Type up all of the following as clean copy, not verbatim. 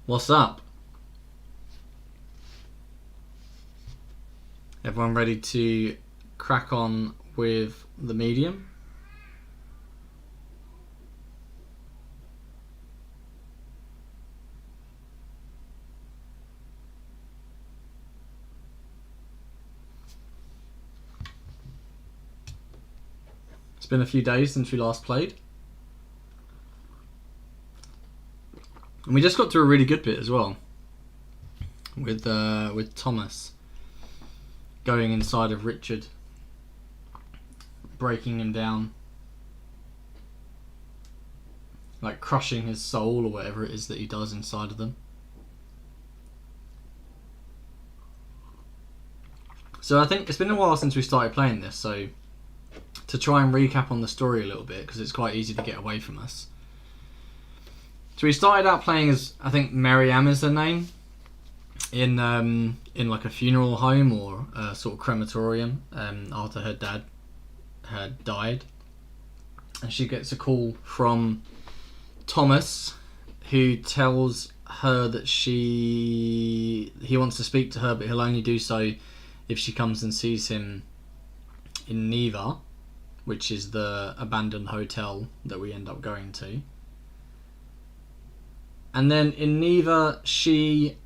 What's up? Everyone ready to crack on with the medium? It's been a few days since we last played. And we just got to a really good bit as well. With Thomas going inside of Richard, breaking him down, like crushing his soul or whatever it is that he does inside of them. So I think it's been a while since we started playing this, so to try and recap on the story a little bit, because it's quite easy to get away from us. So we started out playing as, I think Miriam is her name, in like a funeral home or a sort of crematorium after her dad had died, and she gets a call from Thomas, who tells her that he wants to speak to her, but he'll only do so if she comes and sees him in Neva, which is the abandoned hotel that we end up going to. And then in Neva, she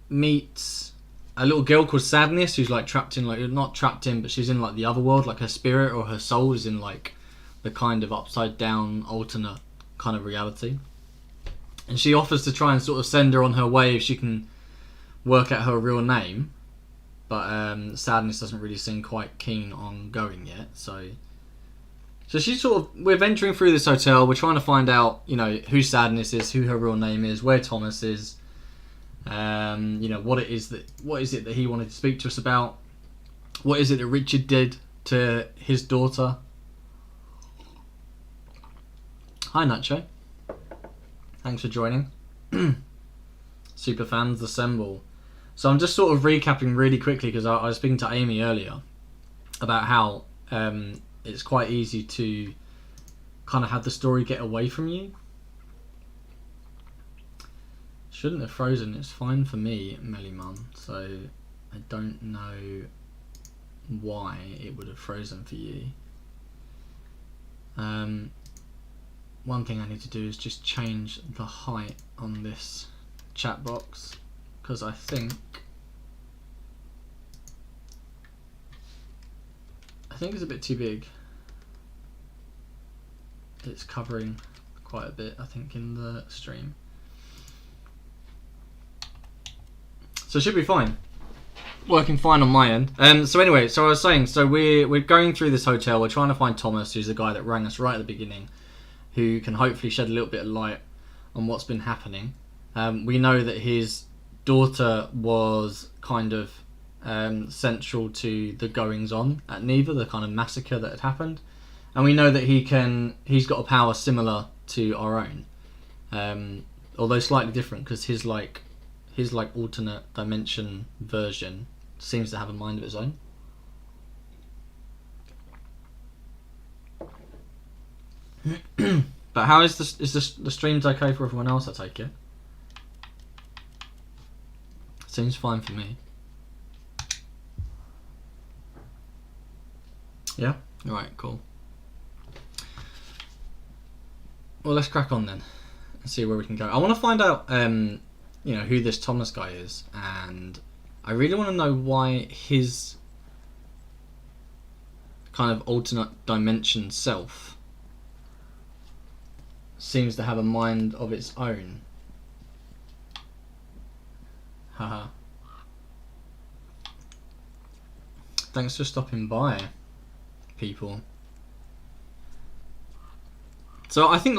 meets a little girl called Sadness, who's like trapped in, like, not trapped in, but she's in like the other world, like her spirit or her soul is in like the kind of upside down alternate kind of reality. And she offers to try and sort of send her on her way if she can work out her real name, but Sadness doesn't really seem quite keen on going yet. So she's sort of, we're venturing through this hotel, we're trying to find out, you know, who Sadness is, who her real name is, where Thomas is, you know, what is it that he wanted to speak to us about, what is it that Richard did to his daughter. Hi Nacho, thanks for joining. Super fans assemble. So I'm just sort of recapping really quickly, because I was speaking to Amy earlier about how it's quite easy to kind of have the story get away from you. Shouldn't have frozen, it's fine for me, Melimon, so I don't know why it would have frozen for you. One thing I need to do is just change the height on this chat box, because I think it's a bit too big. It's covering quite a bit, I think, in the stream. So it should be fine. Working fine on my end. So anyway, so I was saying, so we're going through this hotel, we're trying to find Thomas, who's the guy that rang us right at the beginning, who can hopefully shed a little bit of light on what's been happening. We know that his daughter was kind of central to the goings on at Neva, the kind of massacre that had happened, and we know that he's got a power similar to our own, although slightly different, because his alternate dimension version seems to have a mind of its own. But how is the streams okay for everyone else, I take it? Seems fine for me. Yeah? Alright, cool. Well, let's crack on then and see where we can go. I want to find out you know, who this Thomas guy is, and I really want to know why his kind of alternate dimension self seems to have a mind of its own. Haha. Thanks for stopping by, people. So I think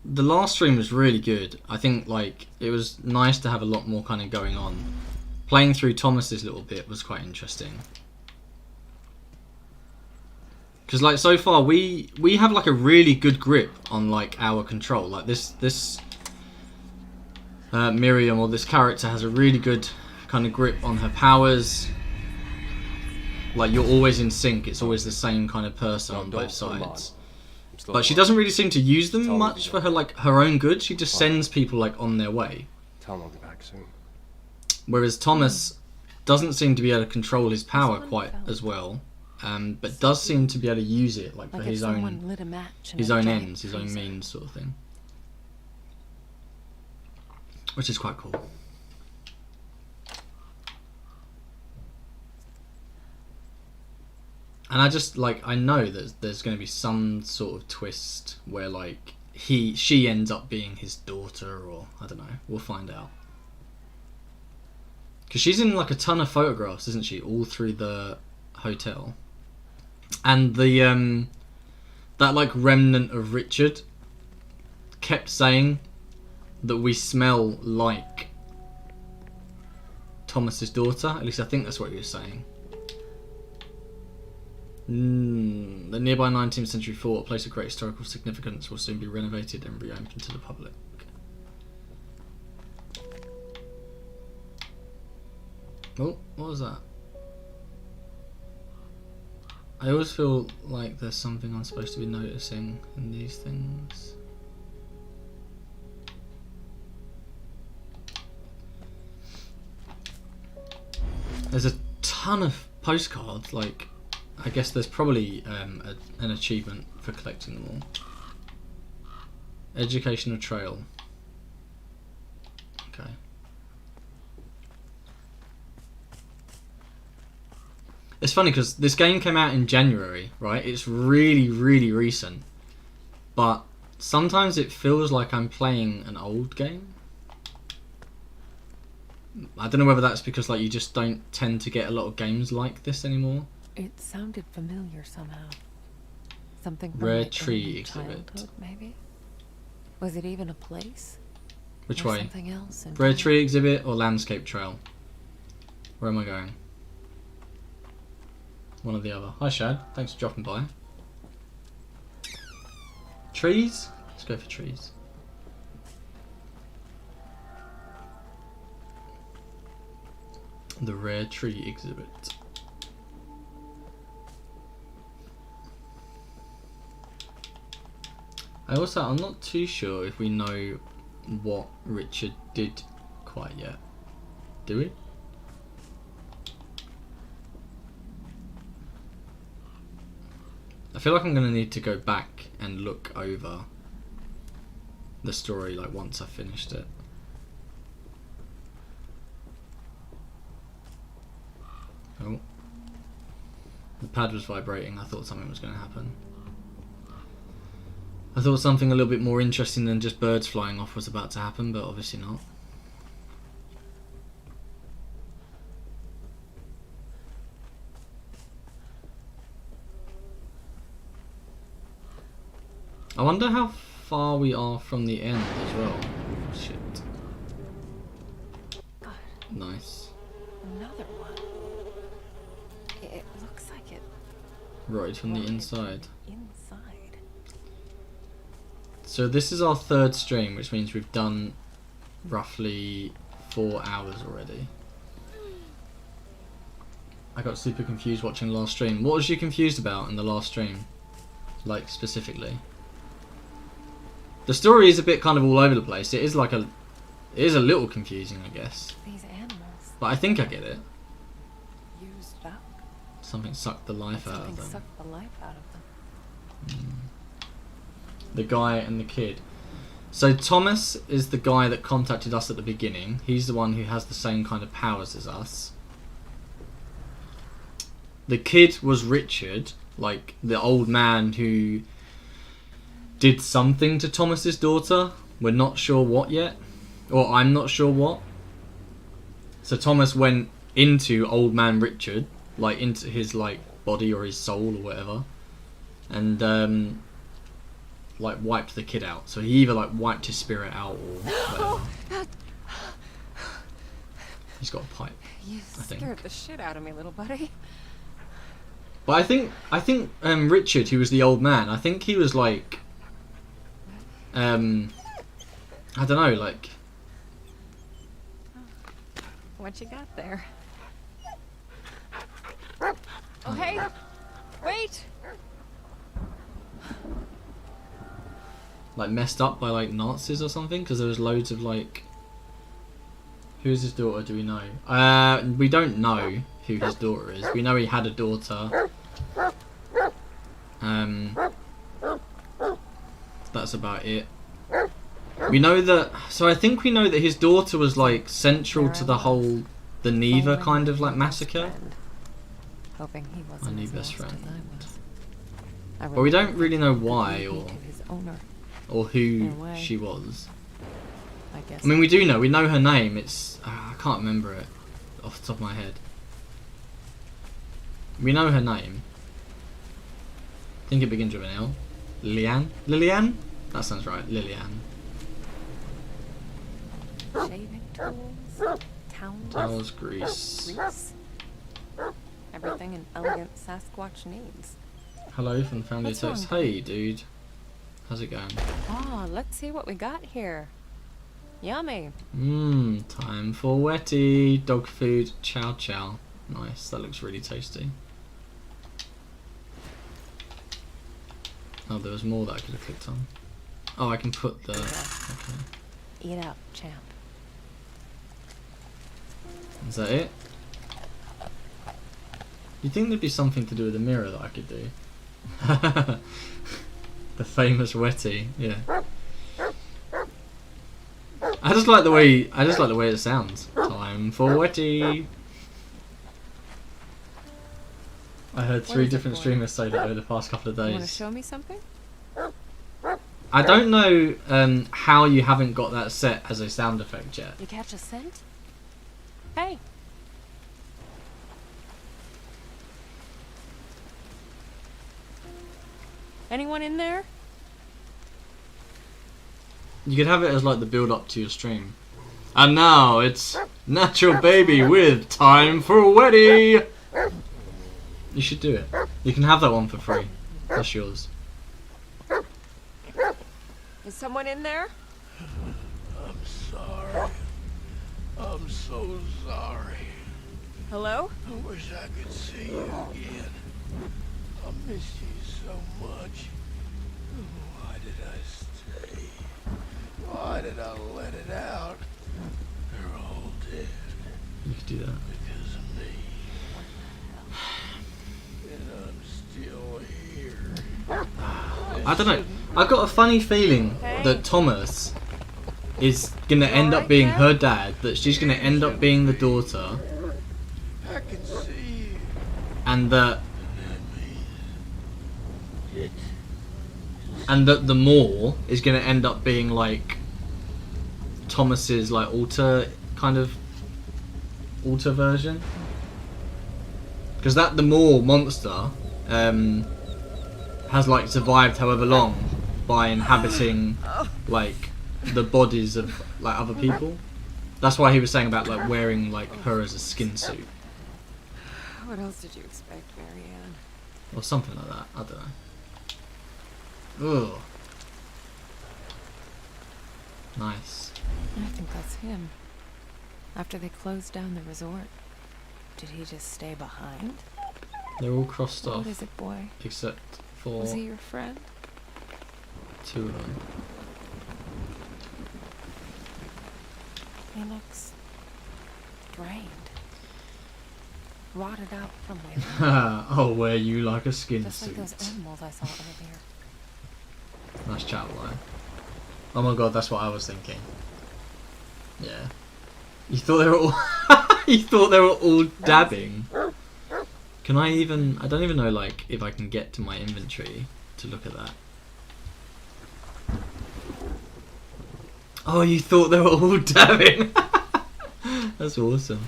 the last stream was really good. I think, like, it was nice to have a lot more kind of going on. Playing through Thomas's little bit was quite interesting. Because, like, so far we have like a really good grip on like our control. Like this Miriam, or this character, has a really good kind of grip on her powers. Like, you're always in sync. It's always the same kind of person on both sides. still But she alive. doesn't really seem to use them Tell much me for her her own good. She just sends people like on their way. Tell him I'll be back soon. Whereas Thomas doesn't seem to be able to control his power quite as well, but does seem to be able to use it like for his own lit a match in his a own giant ends, his own freezer. means, sort of thing, which is quite cool. And I just I know that there's going to be some sort of twist where like she ends up being his daughter, or I don't know. We'll find out. Because she's in like a ton of photographs, isn't she? All through the hotel, and the that like remnant of Richard kept saying that we smell like Thomas's daughter. At least I think that's what he was saying. The nearby 19th century fort, a place of great historical significance, will soon be renovated and reopened to the public. Oh, what was that? I always feel like there's something I'm supposed to be noticing in these things. There's a ton of postcards, like I guess there's probably an achievement for collecting them all. Educational trail. Okay. It's funny because this game came out in January, right? It's really, really recent. But sometimes it feels like I'm playing an old game. I don't know whether that's because like you just don't tend to get a lot of games like this anymore. It sounded familiar somehow. Something from Rare my tree own exhibit. childhood, maybe? Was it even a place? Which Or way? something else Rare entirely? tree exhibit or landscape trail? Where am I going? One or the other. Hi Shad, thanks for dropping by. Trees? Let's go for trees. The rare tree exhibit. I'm not too sure if we know what Richard did quite yet. Do we? I feel like I'm going to need to go back and look over the story like once I've finished it. Oh. The pad was vibrating. I thought something was going to happen. I thought something a little bit more interesting than just birds flying off was about to happen, but obviously not. I wonder how far we are from the end as well. Shit. God, Nice. another one. It looks like it Right from the rotted inside. inside. So this is our third stream, which means we've done roughly 4 hours already. I got super confused watching the last stream. What was you confused about in the last stream? Like, specifically? The story is a bit kind of all over the place. It is like it is a little confusing, I guess. These animals But I think I get it. used up. Something sucked the life out Something of them. sucked the life out of them. The guy and the kid. So Thomas is the guy that contacted us at the beginning. He's the one who has the same kind of powers as us. The kid was Richard, like the old man who did something to Thomas's daughter. We're not sure what yet. Or I'm not sure what. So Thomas went into old man Richard, like into his like body or his soul or whatever. And like wiped the kid out. So he either like wiped his spirit out or whatever. He's got a pipe. You think. scared the shit out of me, little buddy. But I think Richard, who was the old man, I think he was like I don't know, like What you got there? Oh, hey! Wait! like messed up by like Nazis or something, because there was loads of like. Who's his daughter? Do we know? We don't know who his daughter is. We know he had a daughter. That's about it. We know that. So I think we know that his daughter was like central to the whole, the Neva kind of like massacre. Hoping he My wasn't new as best lost as friend. I was. But we don't really know why To or his owner, who In a way. she was. I guess. I mean, we do know. We know her name. It's I can't remember it off the top of my head. We know her name. I think it begins with an L. Lilian? Lilian? That sounds right. Lilian. Shaving tools, towels, Towels, grease. grease. Everything an elegant Sasquatch needs. Hello from the family What's text. wrong? Hey, dude. How's it going? Oh, let's see what we got here. Yummy. Time for wetty. Dog food. Chow chow. Nice. That looks really tasty. Oh, there was more that I could have clicked on. Oh, I can put the... Okay. Eat up, champ. Is that it? You'd think there'd be something to do with the mirror that I could do. The famous wetty, yeah. I just like the way it sounds. Time for wetty. I heard What 3 is it, different boy? streamers say that over the past couple of You want to days. show me something? I don't know how you haven't got that set as a sound effect yet. You catch a scent? Hey. Anyone in there? You could have it as like the build up to your stream. And now it's Natural Baby with Time for Wetty. You should do it. You can have that one for free. That's yours. Is someone in there? I'm sorry. I'm so sorry. Hello? I wish I could see you again. I miss you so much. Why did I stay? Why did I let it out? They're all dead You could do that. because of me. And I'm still here. I don't know. I've got a funny feeling that Thomas is gonna end up being her dad. That she's gonna end up being the daughter, I can see you. and that It the Moor is gonna end up being like Thomas's like alter version. Because the Moor monster has like survived however long by inhabiting like the bodies of like other people. That's why he was saying about like wearing like her as a skin suit What else did you expect, Marianne? or something like that. I don't know. Ugh. Nice. I think that's him. After they closed down the resort, did he just stay behind? They're all crossed What off is it, boy? except for Was he your friend? 2 of them. He looks drained. Rotted out from within. I'll wear you like a skin Just like suit. those animals I saw earlier. Nice chat line. Oh my god, that's what I was thinking. Yeah. You thought they were all you thought they were all dabbing. Can I even I don't even know like if I can get to my inventory to look at that. Oh, you thought they were all dabbing. That's awesome.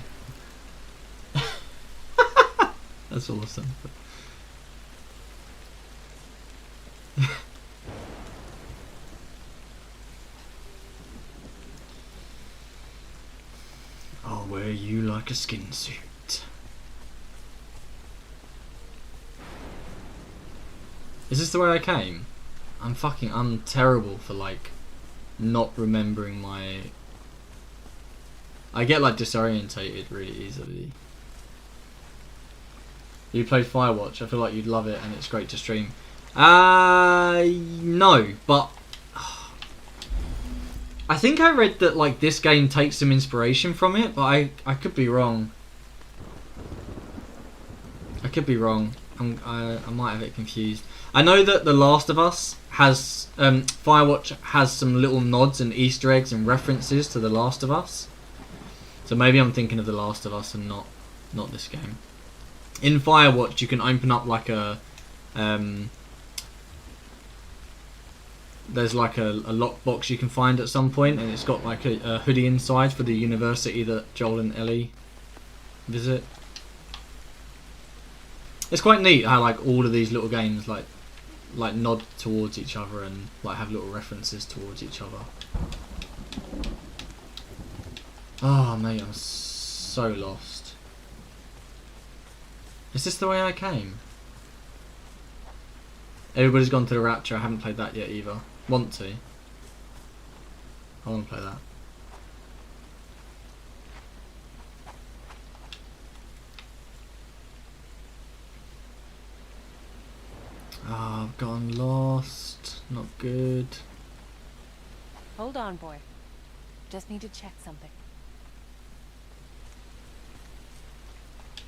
That's awesome. I'll wear you like a skin suit. Is this the way I came? I'm terrible for like not remembering my... I get like disorientated really easily. You played Firewatch, I feel like you'd love it and it's great to stream. No, but I think I read that like this game takes some inspiration from it, but I could be wrong. I could be wrong. I might have it confused. I know that The Last of Us has Firewatch has some little nods and Easter eggs and references to The Last of Us. So maybe I'm thinking of The Last of Us and not this game. In Firewatch, you can open up like a there's like a lockbox you can find at some point, and it's got like a hoodie inside for the university that Joel and Ellie visit. It's quite neat how like all of these little games like nod towards each other and like have little references towards each other. Oh mate, I'm so lost. Is this the way I came? Everybody's gone to the Rapture. I haven't played that yet either. Want to. I want to play that. Ah, I've gotten lost. Not good. Hold on, boy. Just need to check something.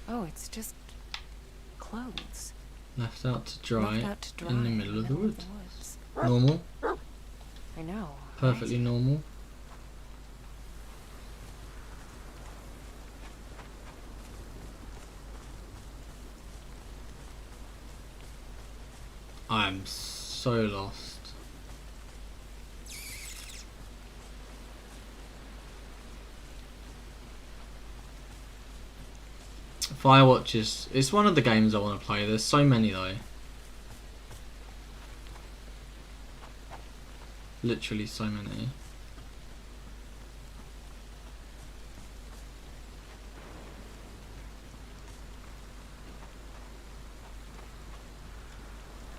Oh, it's just clothes. Left out to dry, Left out to dry in the middle of the wood. woods. Normal. I know. Perfectly normal. I'm so lost. Firewatch is... it's one of the games I want to play. There's so many though. Literally so many.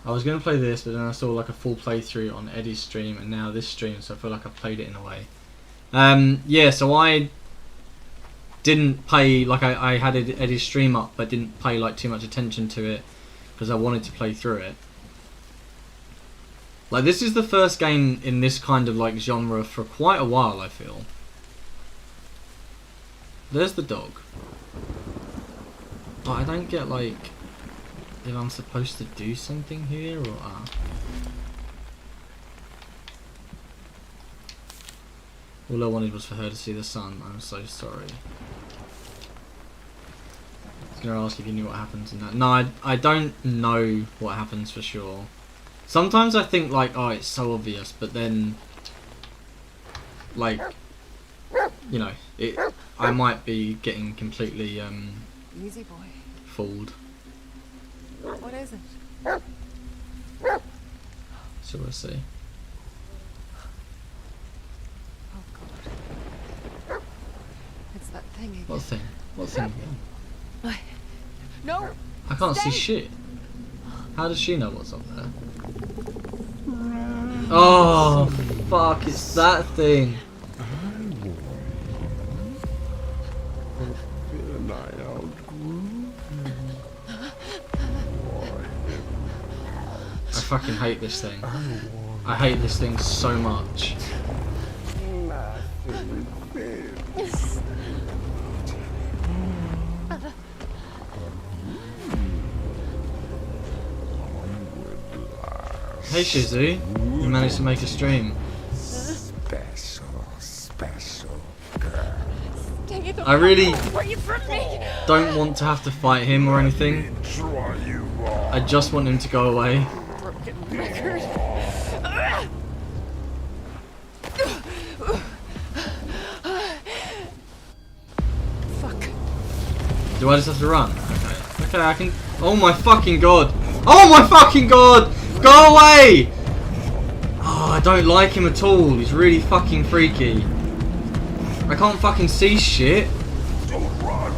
I was going to play this, but then I saw like a full playthrough on Eddie's stream and now this stream, so I feel like I've played it in a way. Yeah, so I didn't pay, like I had Eddie's stream up, but didn't pay like too much attention to it because I wanted to play through it. Like this is the first game in this kind of like genre for quite a while, I feel. There's the dog. But I don't get like if I'm supposed to do something here or all I wanted was for her to see the sun. I'm so sorry. I was gonna ask if you knew what happens in that. No, I don't know what happens for sure. Sometimes I think like, oh, it's so obvious, but then like, you know, I might be getting completely Easy, boy. fooled. What is it? So we'll see. Oh God. It's that thing again. What thing? What thing again? No. I can't see Stay. shit. How does she know what's up there? Oh, fuck, it's that thing. I fucking hate this thing. I hate this thing so much. Hey Shizu, you managed to make a stream. Special girl. I really Away from me. don't want to have to fight him or anything. Try you I just want him to go away. Broken record. Fuck. Do I just have to run? Okay. Okay, I can... oh my fucking god! Oh my fucking god! Go away! Oh, I don't like him at all. He's really fucking freaky. I can't fucking see shit. Don't run.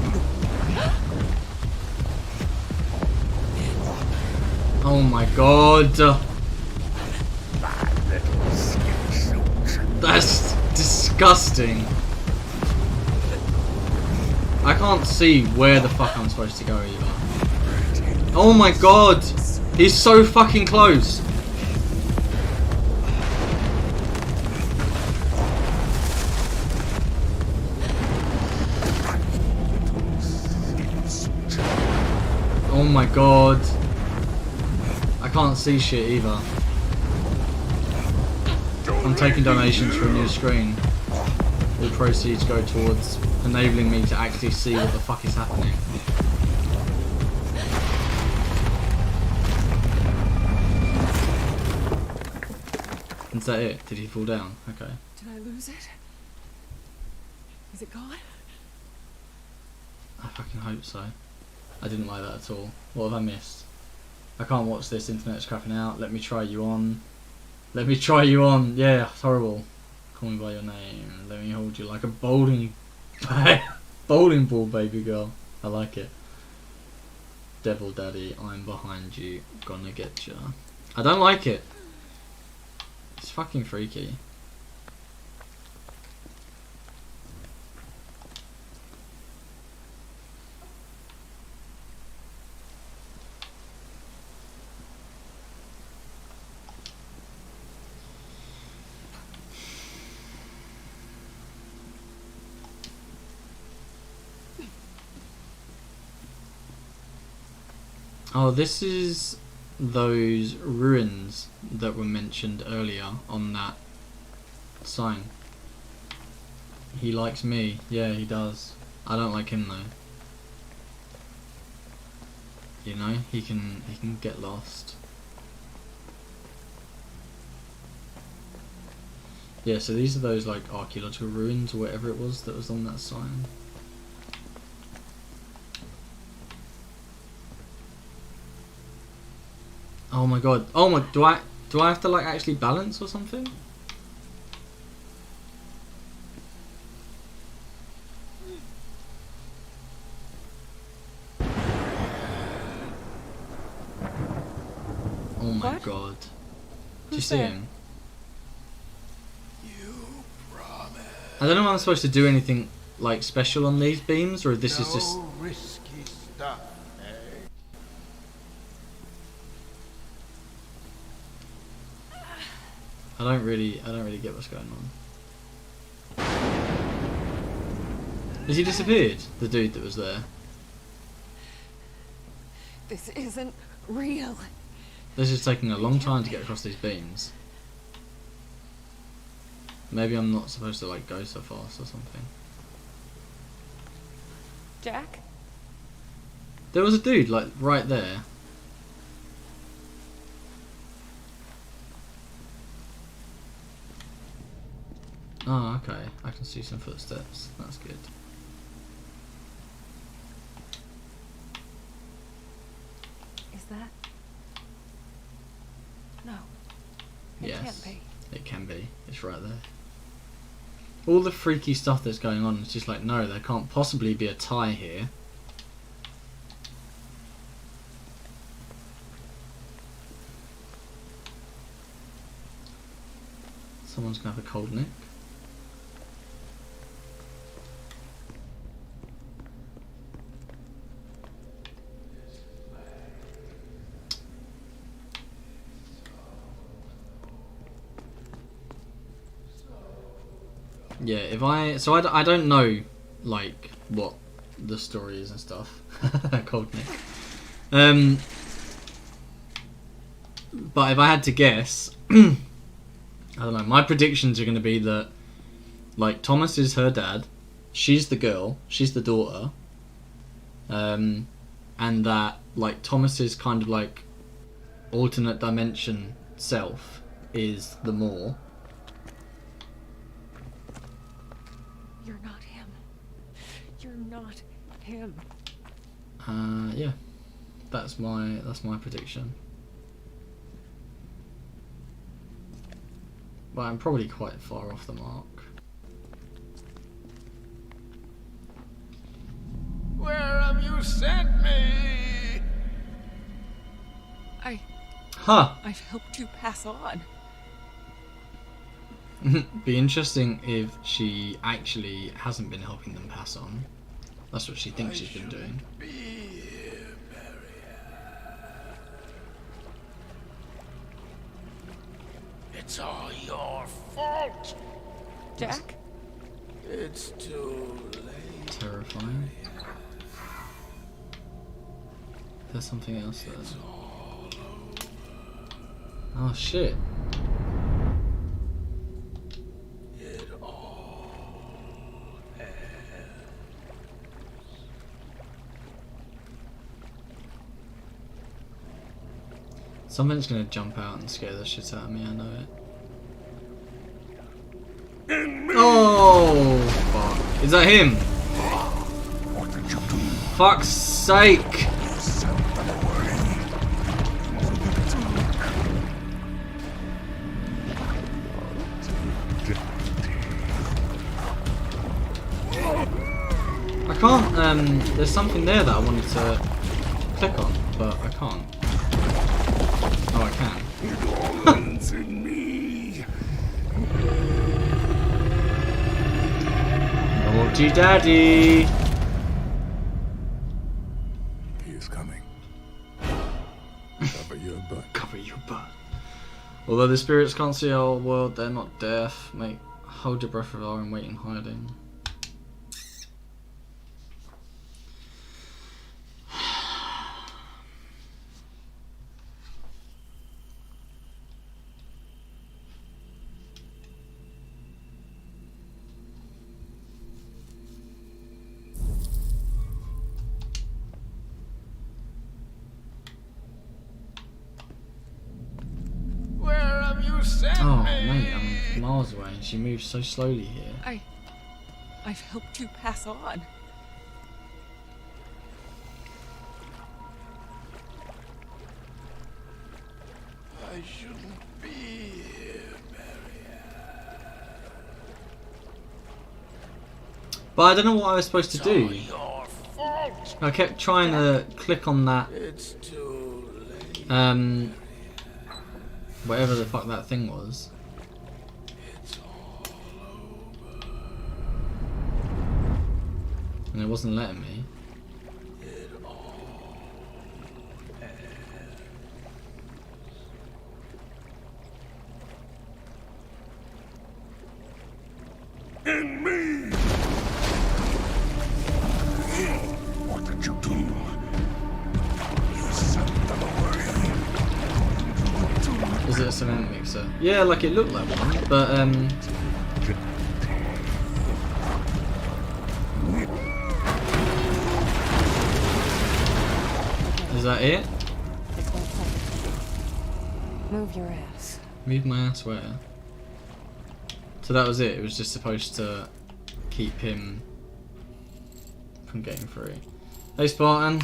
Oh my god. That's disgusting. I can't see where the fuck I'm supposed to go either. Oh my god. He's so fucking close. my god. I can't see shit either. I'm taking donations for a new screen. All proceeds go towards enabling me to actually see what the fuck is happening. Is that it? Did he fall down? Okay. Did I lose it? Is it gone? I fucking hope so. I didn't like that at all. What have I missed? I can't watch this, internet's crapping out. Let me try you on. Let me try you on. Yeah, it's horrible. Call me by your name. Let me hold you like a bowling ball, baby girl. I like it. Devil daddy, I'm behind you. Gonna get ya. I don't like it. It's fucking freaky. Oh, this is those ruins that were mentioned earlier on that sign. He likes me. Yeah, he does. I don't like him though. You know, he can get lost. Yeah, so these are those like archaeological ruins or whatever it was that was on that sign. Oh my god. Oh my, do I have to like actually balance or something? Oh my What? god. Did you Who's see there? him? You promised. I don't know if I'm supposed to do anything like special on these beams, or if this is just... No risky stuff, eh? I don't really get what's going on. Has he disappeared? The dude that was there. This isn't real. This is taking a long time to get across these beams. Maybe I'm not supposed to like go so fast or something. Jack? There was a dude like right there. Oh, okay. I can see some footsteps. That's good. Is that? No. It Yes. can't be. It can be. It's right there. All the freaky stuff that's going on, it's just like, no, there can't possibly be a tie here. Someone's gonna have a cold neck. Yeah, if I don't know like what the story is and stuff. Cold neck. But if I had to guess, I don't know. My predictions are going to be that like Thomas is her dad, she's the girl, she's the daughter, and that like Thomas's kind of like alternate dimension self is the Moor. You're not him. You're not him. Yeah, that's my prediction. But I'm probably quite far off the mark. Where have you sent me? Huh. I've helped you pass on. Be interesting if she actually hasn't been helping them pass on. That's what she thinks she's been doing. Be here, Marianne. It's all your fault. Jack? It's too late. Terrifying. there's something else there. Oh shit. It all Something's gonna jump out and scare the shit out of me, I know it. Oh fuck. Is that him? What did you do? Fuck's sake! I can't, there's something there that I wanted to click on, but I can't. Oh, I can. It all ends in me. Naughty daddy! He is coming. Cover your butt. Cover your butt. Although the spirits can't see our world, they're not deaf. Mate, hold your breath, R'hllor, and wait in hiding. Where have you sent Oh, me? mate, I'm miles away and she moves so slowly here. I've helped you pass on. I shouldn't be here, Marianne. But I don't know what I was supposed to It's all do. your fault. I kept trying to click on that, It's too late. whatever the fuck that thing was. It's all over. And it wasn't letting me. It all in me. What did you do? You sent them away. Was it a cement mixer? Yeah, like it looked like one, but is that it? There's no place. Move your ass. Move my ass where? So that was it. It was just supposed to keep him from getting free. Hey Spartan.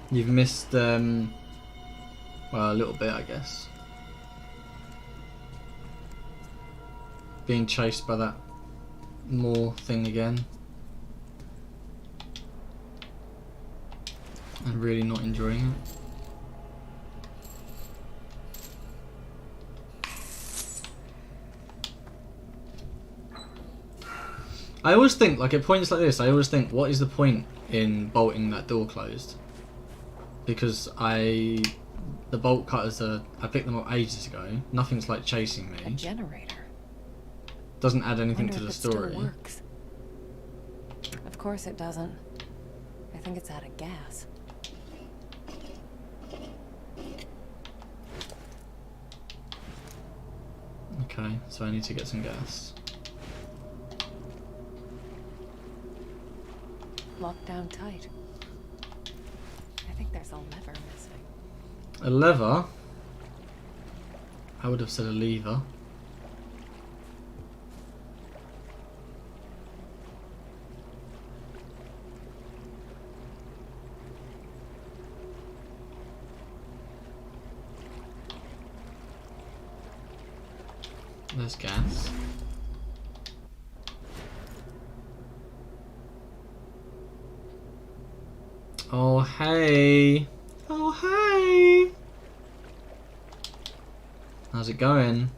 You've missed well, a little bit, I guess. Being chased by that Moor thing again. And really not enjoying it. I always think, like at points like this, I always think, what is the point in bolting that door closed? Because the bolt cutters I picked them up ages ago. Nothing's like chasing A me. generator. Doesn't add anything Wonder to if the it still story. works. Of course it doesn't. I think it's out of gas. Okay, so I need to get some gas. Locked down tight. I think there's a lever missing. A lever? I would have said a lever. There's gas. Oh hey! Oh hey! How's it going?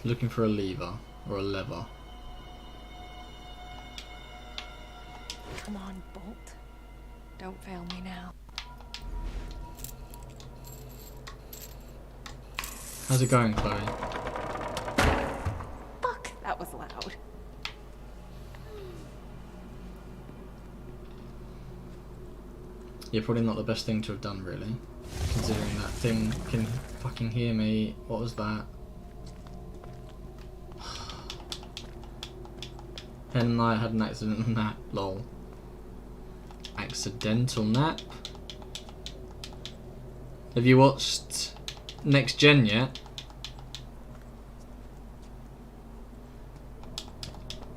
Looking for a lever or a lever. Come on, Bolt. Don't fail me now. How's it going, Chloe? Fuck, that was loud. Yeah, probably not the best thing to have done, really. Considering that thing can fucking hear me. What was that? Hen and I had an accidental nap. Lol. Accidental nap? Have you watched Next Gen yet?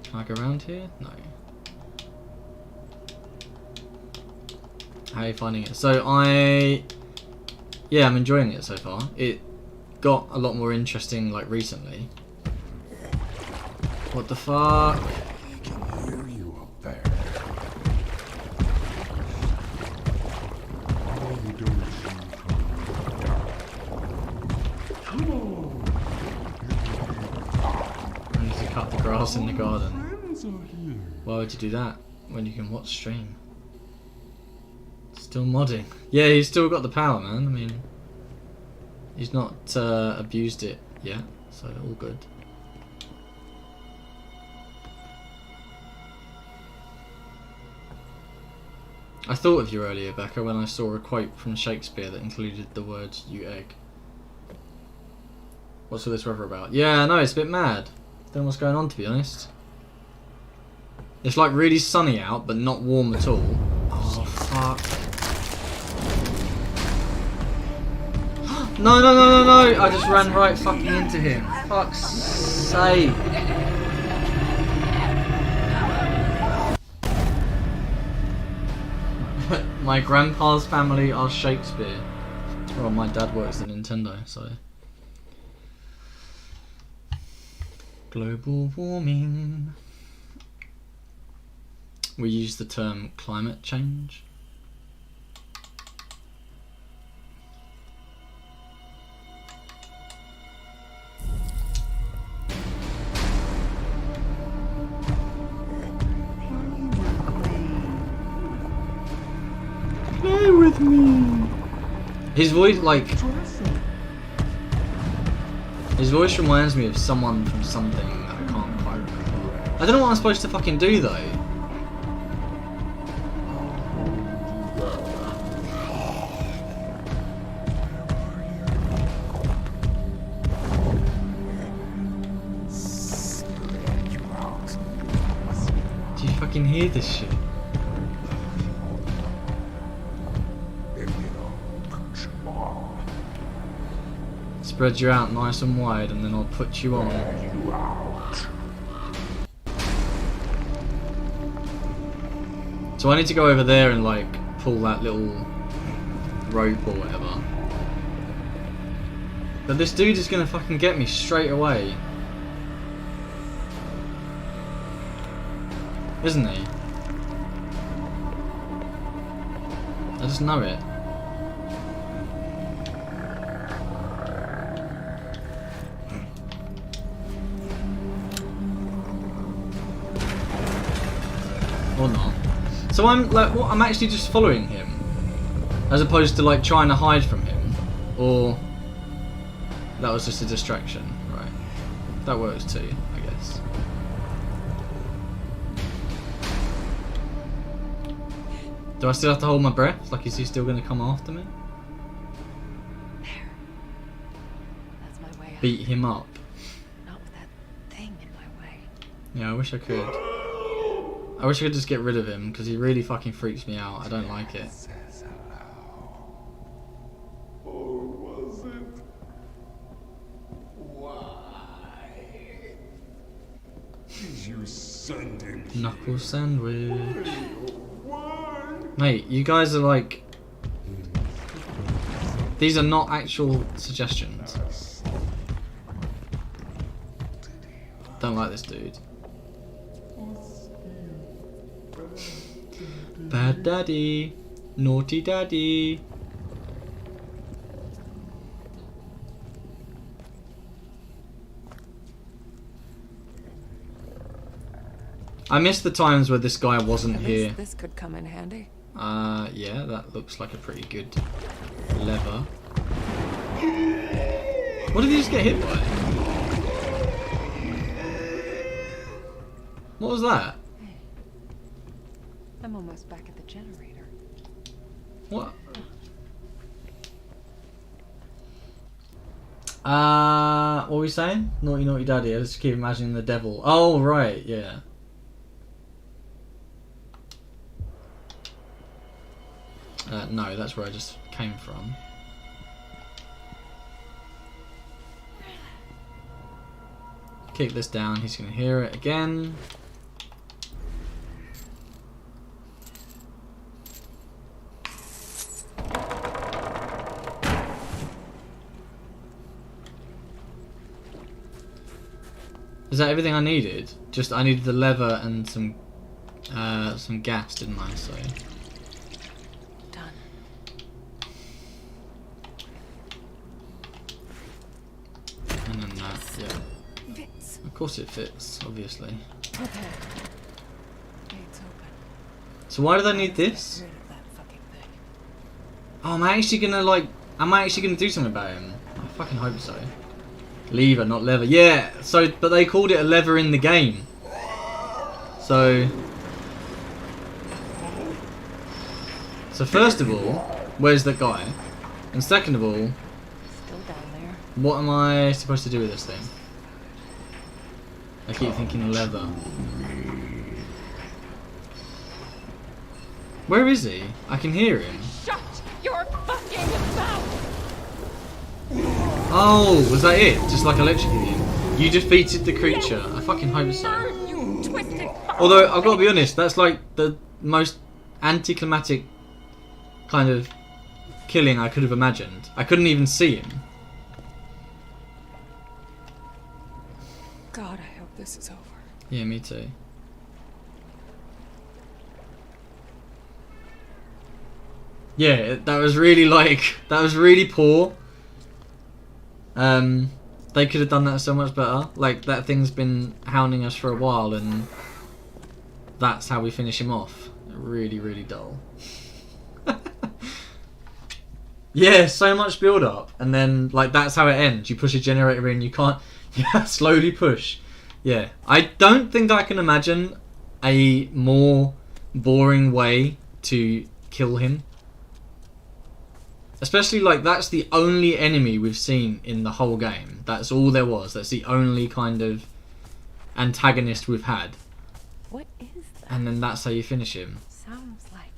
Can I go around here? No. How are you finding it? So yeah, I'm enjoying it so far. It got a lot more interesting like recently. What the fuck? I can hear you up there. All you do is come on. I need to cut the grass in the garden. Friends are here. Why would you do that when you can watch stream? Still modding. Yeah, he's still got the power, man. I mean, he's not abused it yet, so all good. I thought of you earlier, Becca, when I saw a quote from Shakespeare that included the words, "you egg." What's all this weather about? Yeah, I know, it's a bit mad. Don't know what's going on, to be honest. It's like really sunny out, but not warm at all. Oh, fuck. No, no, no, no, no! I just ran right fucking into him. Fuck's sake. My grandpa's family are Shakespeare. Well, my dad works at Nintendo, so. Global warming. We use the term climate change. Play with me. His voice, like, his voice reminds me of someone from something that I can't quite remember. I don't know what I'm supposed to fucking do though. Do you fucking hear this shit? Spread you out nice and wide and then I'll put you on. So I need to go over there and like pull that little rope or whatever. But this dude is gonna fucking get me straight away. Isn't he? I just know it. Or not. So I'm like, what? I'm actually just following him, as opposed to like trying to hide from him, or that was just a distraction, right? That works too, I guess. Do I still have to hold my breath? Like, is he still going to come after me? There. That's my way out. Beat him up? Not with that thing in my way. Yeah, I wish I could. I wish I could just get rid of him, because he really fucking freaks me out. I don't like it. Says hello. Or was it? Why? Did you send him here? Knuckle sandwich. Why? Mate, you guys are like... These are not actual suggestions. Don't like this dude. Bad daddy. Naughty daddy. I miss the times where this guy wasn't At here. least this could come in handy. Yeah, that looks like a pretty good lever. What did he just get hit by? What was that? Hey, I'm almost back at the generator. What? What were we saying? Naughty, naughty daddy. I just keep imagining the devil. Oh, right, yeah. No, that's where I just came from. Kick this down, he's going to hear it again. Is that everything I needed? Just I needed the lever and some gas, didn't I? So Done. and then that, yeah. Fits. Of course it fits, obviously. Okay. Gate's open. So why did I need this? Get rid of that fucking thing. Oh, am I actually gonna do something about him? I fucking hope so. Lever, not lever. Yeah. So, but they called it a lever in the game. So first of all, where's that guy? And second of all, Still down there. what am I supposed to do with this thing? I keep thinking leather. Where is he? I can hear him. Shut your fucking mouth! Oh, was that it? Just like electrocuting him? You defeated the creature. I fucking hope so. Burn, you twisted fuck. Although, I've got to be honest, that's like the most anticlimactic kind of killing I could have imagined. I couldn't even see him. God, I hope this is over. Yeah, me too. Yeah, that was really poor. They could have done that so much better. Like, that thing's been hounding us for a while and that's how we finish him off. Really, really dull. Yeah, so much build up and then like that's how it ends. You push a generator in, you can't slowly push. Yeah. I don't think I can imagine a more boring way to kill him. Especially like that's the only enemy we've seen in the whole game. That's all there was. That's the only kind of antagonist we've had. What is that? And then that's how you finish him. Sounds like.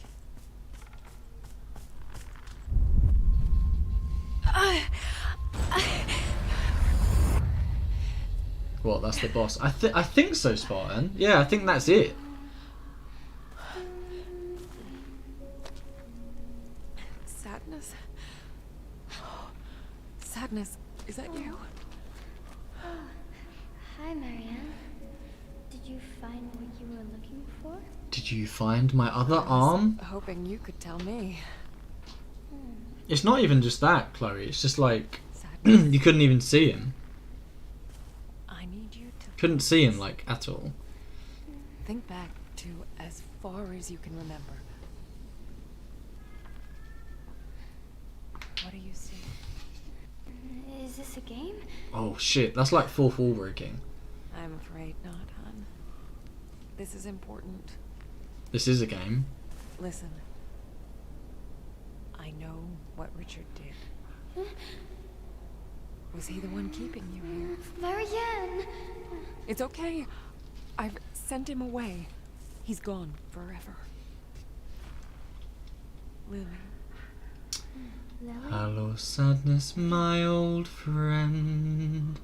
What? That's the boss. I think so, Spartan. Yeah, I think that's it. Sadness. Sadness, is that you? Hi, Marianne. Did you find what you were looking for? Did you find my other arm? Hoping you could tell me. It's not even just that, Chloe. It's just like Sadness. you couldn't even see him. I need you to Couldn't see him like at all. think back to as far as you can remember. What do you see? Is this a game? Oh shit, that's like fourth wall breaking. I'm afraid not, hon. This is important. This is a game. Listen. I know what Richard did. Was he the one keeping you here? Marianne! It's okay. I've sent him away. He's gone forever. Lily. Lily? Hello, sadness, my old friend.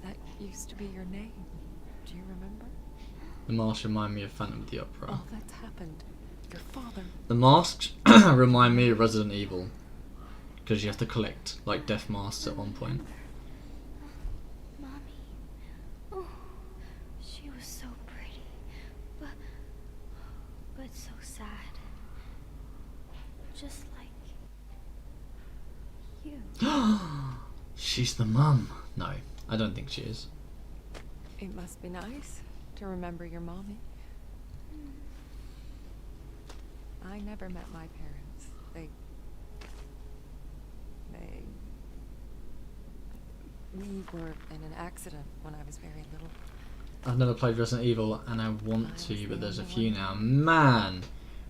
That used to be your name. Do you remember? The masks remind me of Phantom of the Opera. All that's happened. Your father. The masks remind me of Resident Evil. Because you have to collect, like, death masks at one point. Mommy. Oh, she was so pretty. But so sad. Just like you. She's the mum. No, I don't think she is. It must be nice to remember your mommy. I never met my parents. May. We were in an accident when I was very little. I've never played Resident Evil and I want to, but there's a few now. Man!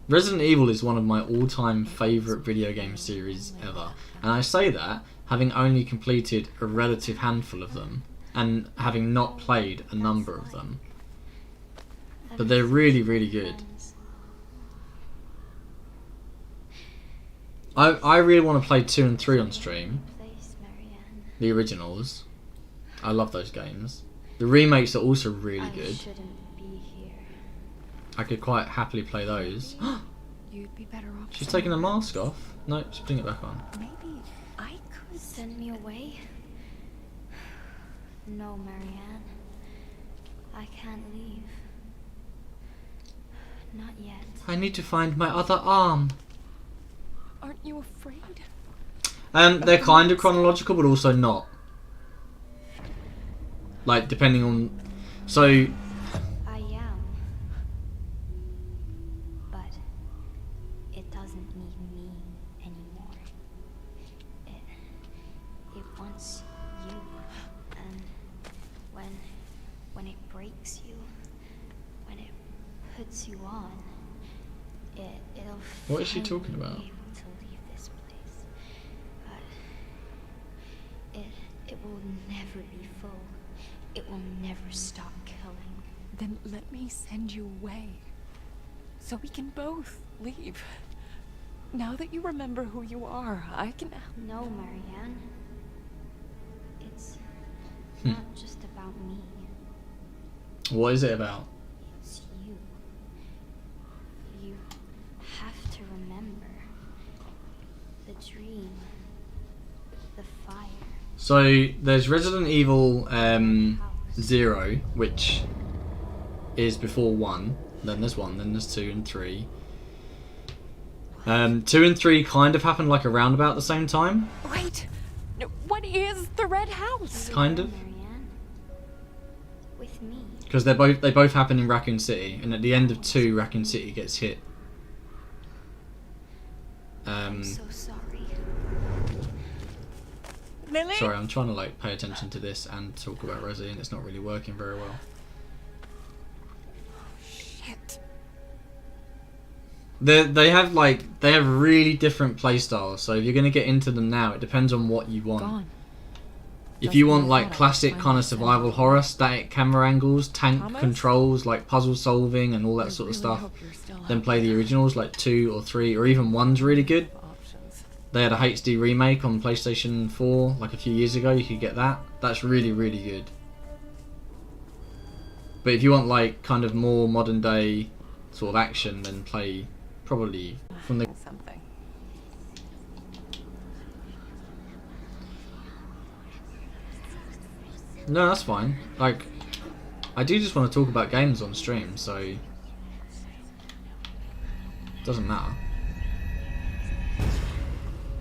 Resident Evil is one of my all-time favourite video game series ever. And I say that having only completed a relative handful of them and having not played a number of them. But they're really, really good. I really want to play 2 and 3 on stream. The originals. I love those games. The remakes are also really good. I could quite happily play those. You'd be better off. She's taking the mask off. No, she's putting it back on. Maybe I could Send me away? No, Marianne. I can't leave. Not yet. I need to find my other arm. Aren't you afraid? They're kind of chronological, but also not. Like, depending on... So, I am. But it doesn't need me anymore. It wants you. And when it breaks you, when it puts you on, it'll what is she finally talking about? be able to leave this place. But it will never be full. It will never stop killing. Then let me send you away. So we can both leave. Now that you remember who you are, I can... No, Marianne. It's not just about me. What is it about? It's you. You have to remember. The dream. The fire. So, there's Resident Evil 0, which is before 1. Then there's 1, then there's 2 and 3. 2 and 3 kind of happened like around about the same time. Wait! What is the Red House? Kind of. Marianne. With me. Because they both happen in Raccoon City, and at the end of 2, Raccoon City gets hit. I'm so sorry. Lily? Sorry, I'm trying to like pay attention to this and talk about Resi, and it's not really working very well. Shit. They have really different play styles. So if you're gonna get into them now, it depends on what you want. Gone. If you want like classic kind of survival horror, static camera angles, tank Thomas? controls, like puzzle solving and all that sort of stuff, then play the originals like 2 or 3 or even 1's really good. Options. They had a HD remake on PlayStation 4 like a few years ago. You could get that. That's really, really good. But if you want like kind of more modern day sort of action, then play probably from the... Something. No, that's fine. Like, I do just want to talk about games on stream, so... Doesn't matter.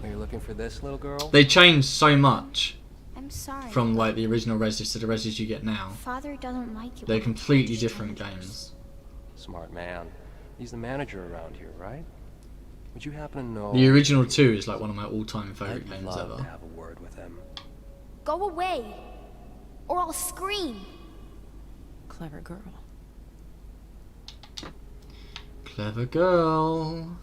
Are you looking for this little girl? They changed so much I'm sorry. from like the original Resis to the Resis you get now. Father doesn't like it. They're when I completely touch different strangers. games. Smart man. He's the manager around here, right? Would you happen to know? The original 2 is like one of my all-time favourite I'd games love to ever. have a word with him. Go away, or I'll scream. Clever girl. Clever girl.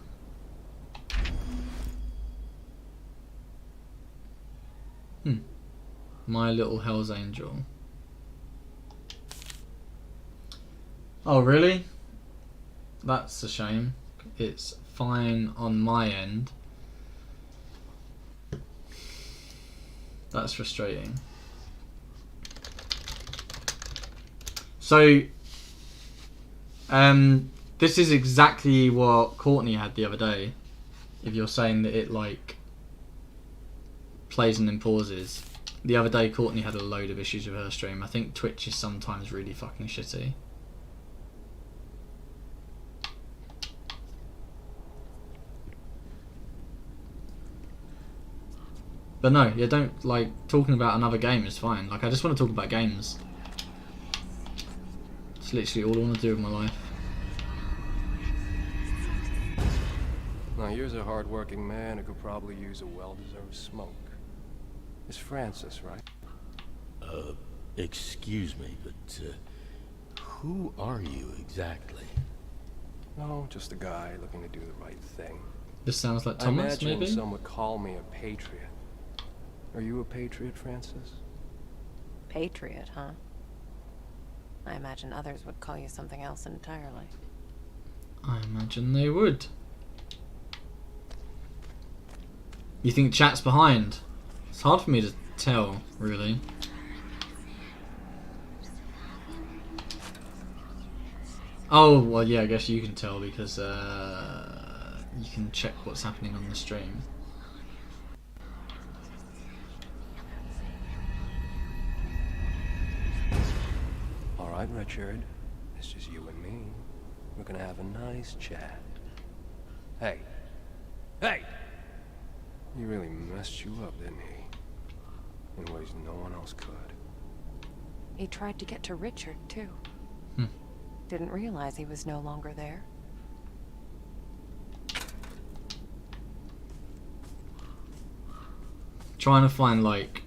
My little Hell's Angel. Oh, really? That's a shame. It's fine on my end. That's frustrating. So, this is exactly what Courtney had the other day. If you're saying that it like plays and then pauses. The other day Courtney had a load of issues with her stream. I think Twitch is sometimes really fucking shitty. But no, yeah, don't like talking about another game is fine. Like I just want to talk about games. It's literally all I want to do with my life. Now here's a hard-working man who could probably use a well-deserved smoke. is Francis, right? Excuse me, but, who are you exactly? No, just a guy looking to do the right thing. This sounds like I Thomas, imagine maybe? some would call me a patriot. Are you a patriot, Francis? Patriot, huh? I imagine others would call you something else entirely. I imagine they would. You think chat's behind? It's hard for me to tell, really. Oh, well, yeah, I guess you can tell because you can check what's happening on the stream. All right, Richard. It's just you and me. We're gonna have a nice chat. Hey. Hey! He really messed you up, didn't he? In ways no one else could. He tried to get to Richard, too. Hmm. Didn't realize he was no longer there. Trying to find, like...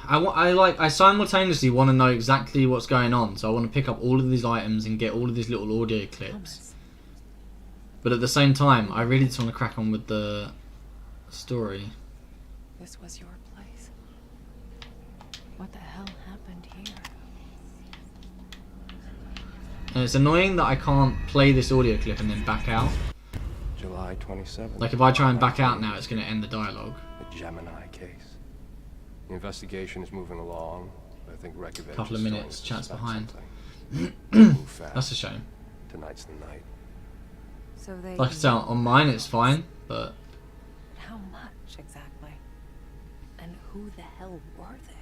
I simultaneously want to know exactly what's going on, so I want to pick up all of these items and get all of these little audio clips. Thomas. But at the same time, I really just want to crack on with the story. This was your place. What the hell happened here? And it's annoying that I can't play this audio clip and then back out. July 27th. Like if I try and back out now, it's going to end the dialogue. The Gemini case. The investigation is moving along. I think Reykjavik Couple of is minutes, starting to chat's suspect behind. something. Move fast. That's a shame. Tonight's the night. So they... Like I said, on mine it's fine, but How much, exactly? And who the hell were they?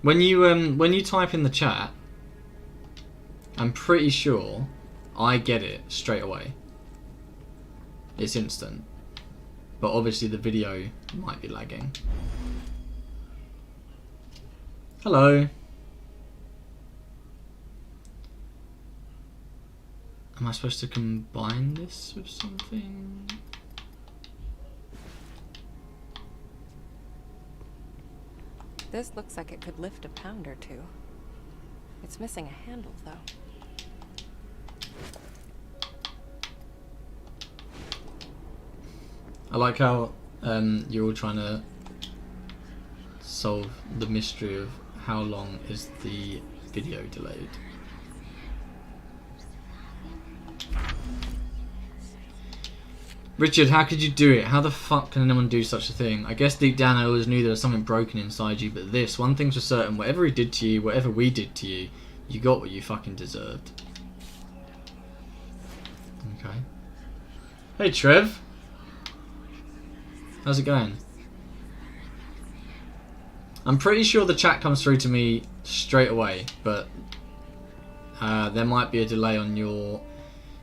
when you type in the chat, I'm pretty sure I get it straight away. It's instant. But obviously the video might be lagging. Hello. Am I supposed to combine this with something? This looks like it could lift a pound or two. It's missing a handle, though. I like how you're all trying to solve the mystery of how long is the video delayed. Richard, how could you do it? How the fuck can anyone do such a thing? I guess deep down I always knew there was something broken inside you, but this, one thing's for certain, whatever he did to you, whatever we did to you, you got what you fucking deserved. Okay. Hey Trev. How's it going? I'm pretty sure the chat comes through to me straight away, but there might be a delay on your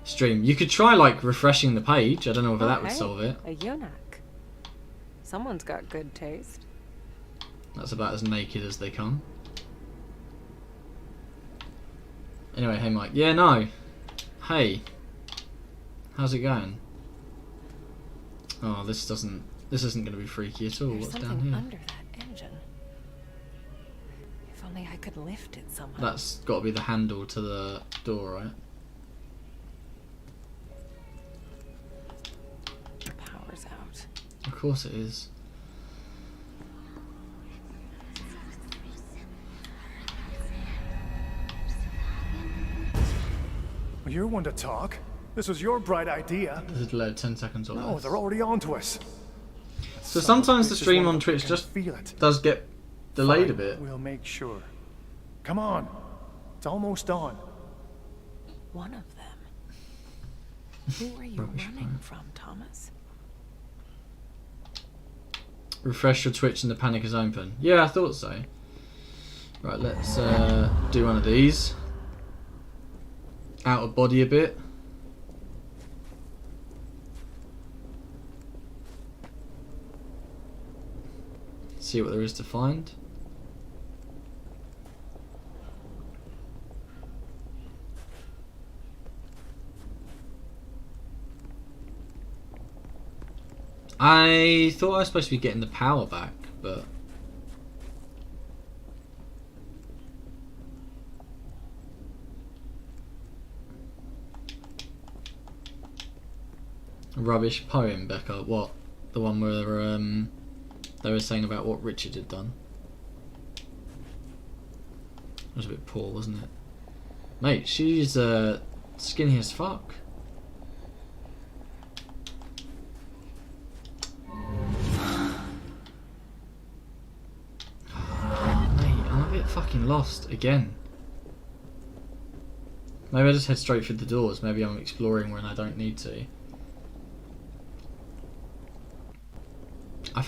stream. You could try like refreshing the page. I don't know whether that would solve it. A eunuch. Someone's got good taste. That's about as naked as they come. Anyway, hey Mike. Yeah, no. Hey. How's it going? Oh, this isn't going to be freaky at all. There's What's something down here? under that engine. If only I could lift it somehow. That's got to be the handle to the door, right? The power's out. Of course it is. Well, you're one to talk. This was your bright idea. There's a delay of 10 seconds or No, less. they're already on to us. So sometimes the Bitches stream wanna on Twitch fucking just feel it. does get delayed a Fine, bit. We'll make sure. Come on. It's almost on. One of them. Who are you Rubbish running fire. from, Thomas? Refresh your Twitch and the panic is open. Yeah, I thought so. Right, let's do one of these. Out of body a bit. See what there is to find. I thought I was supposed to be getting the power back, but... Rubbish poem, Becca. What? The one where they were saying about what Richard had done. It was a bit poor, wasn't it? Mate, she's skinny as fuck. Mate, I'm a bit fucking lost again. Maybe I just head straight through the doors. Maybe I'm exploring when I don't need to.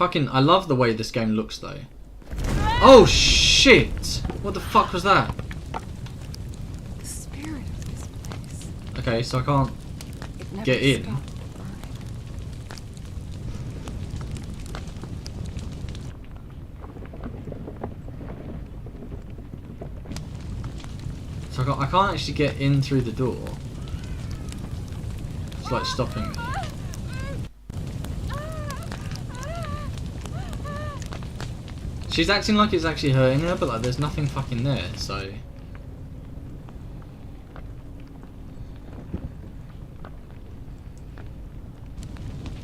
I love the way this game looks though. Oh shit! What the fuck was that? The spirit of this place. Okay, so I can't It never get in. stopped burning. So I can't actually get in through the door. It's like stopping me. She's acting like it's actually hurting her, but like there's nothing fucking there, so...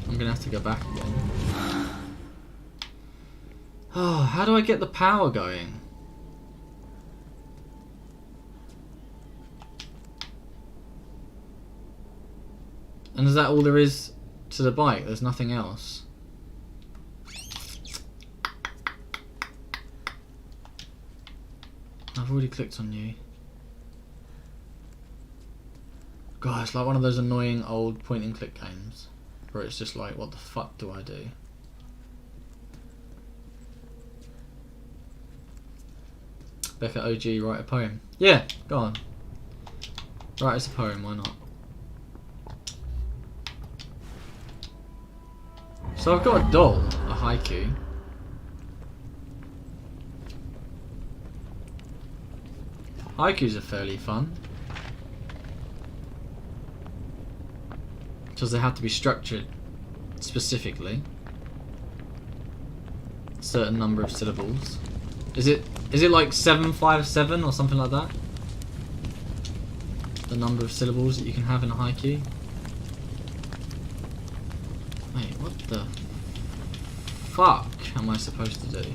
I'm gonna have to go back again. Oh, how do I get the power going? And is that all there is to the bike? There's nothing else? I've already clicked on you. God, it's like one of those annoying old point and click games where it's just like, what the fuck do I do? Becca OG, write a poem. Yeah, go on. Write us a poem, why not? So I've got a doll, a haiku. Haikus are fairly fun. Because they have to be structured specifically. A certain number of syllables. Is it like 757 or something like that? The number of syllables that you can have in a haiku? Wait, what the fuck am I supposed to do?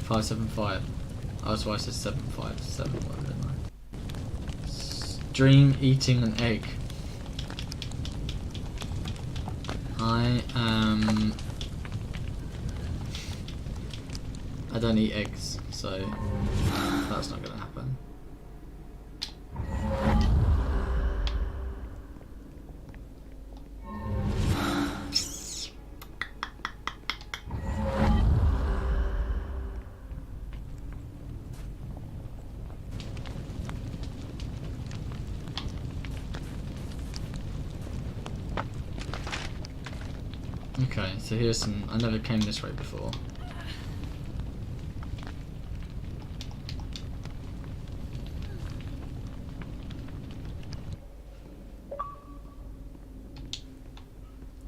Five, 7, 5. Oh, that's why I said 7, 5, 7, whatever, didn't I? Dream eating an egg. I don't eat eggs, so that's not gonna happen. Okay, so here's some... I never came this way before.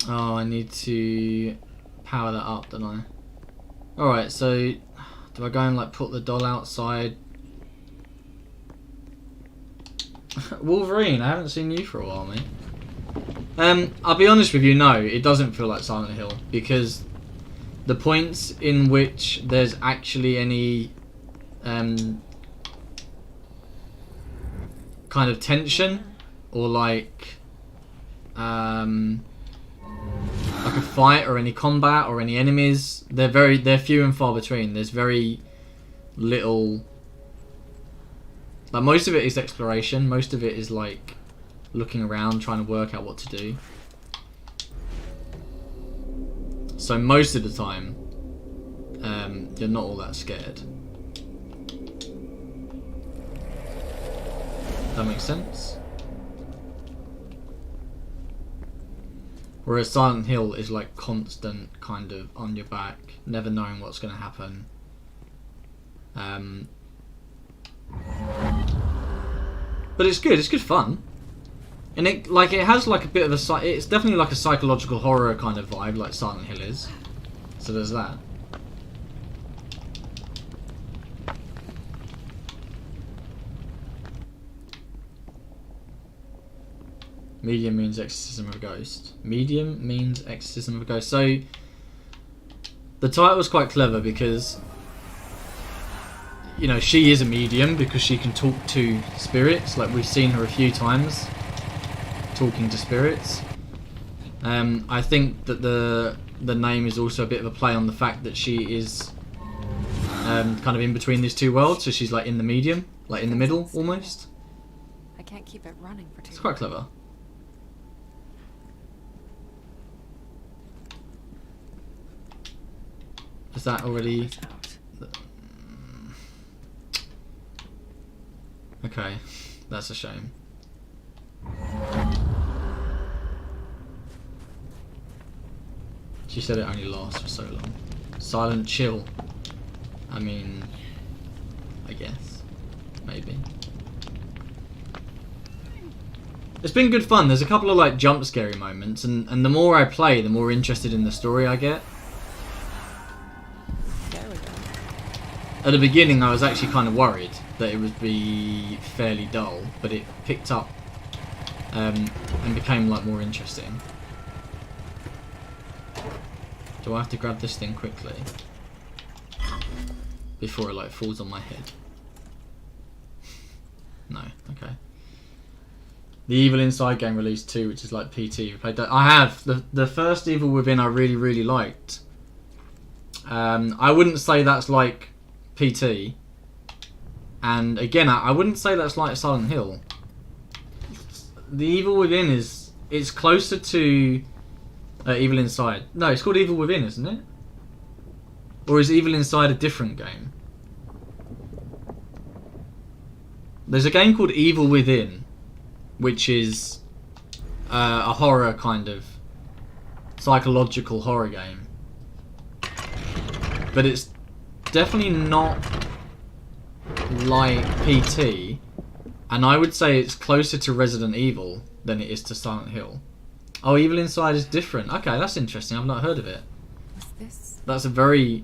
Oh, I need to power that up, don't I? Alright, so... Do I go and like put the doll outside? Wolverine, I haven't seen you for a while, mate. I'll be honest with you, no, it doesn't feel like Silent Hill, because the points in which there's actually any kind of tension or like a fight or any combat or any enemies, they're few and far between. There's very little, like most of it is exploration, most of it is like looking around, trying to work out what to do. So most of the time, you're not all that scared. That makes sense? Whereas Silent Hill is like constant, kind of on your back, never knowing what's going to happen. But it's good. It's good fun, and it has like a bit of a it's definitely like a psychological horror kind of vibe, like Silent Hill is. So there's that. Medium means exorcism of a ghost. Medium means exorcism of a ghost. So the title's quite clever because, you know, she is a medium because she can talk to spirits. Like, we've seen her a few times talking to spirits. I think that the name is also a bit of a play on the fact that she is kind of in between these two worlds. So she's like in the medium, like in the middle almost. I can't keep it running for too It's quite clever. Is that already... Okay, that's a shame. She said it only lasts for so long. Silent chill. I mean, I guess. Maybe. It's been good fun. There's a couple of like jump scary moments, and the more I play, the more interested in the story I get. There we go. At the beginning, I was actually kind of worried that it would be fairly dull, but it picked up and became like more interesting. Do I have to grab this thing quickly before it like falls on my head? No, okay. The Evil Inside game released too, which is like PT. You played that? I have. The first Evil Within I really liked. I wouldn't say that's like PT. And again, I wouldn't say that's like Silent Hill. The Evil Within it's closer to Evil Inside. No, it's called Evil Within, isn't it? Or is Evil Inside a different game? There's a game called Evil Within, which is a horror kind of psychological horror game. But it's definitely not like PT, and I would say it's closer to Resident Evil than it is to Silent Hill. Oh, Evil Inside is different. Okay, that's interesting. I've not heard of it. Was this That's a very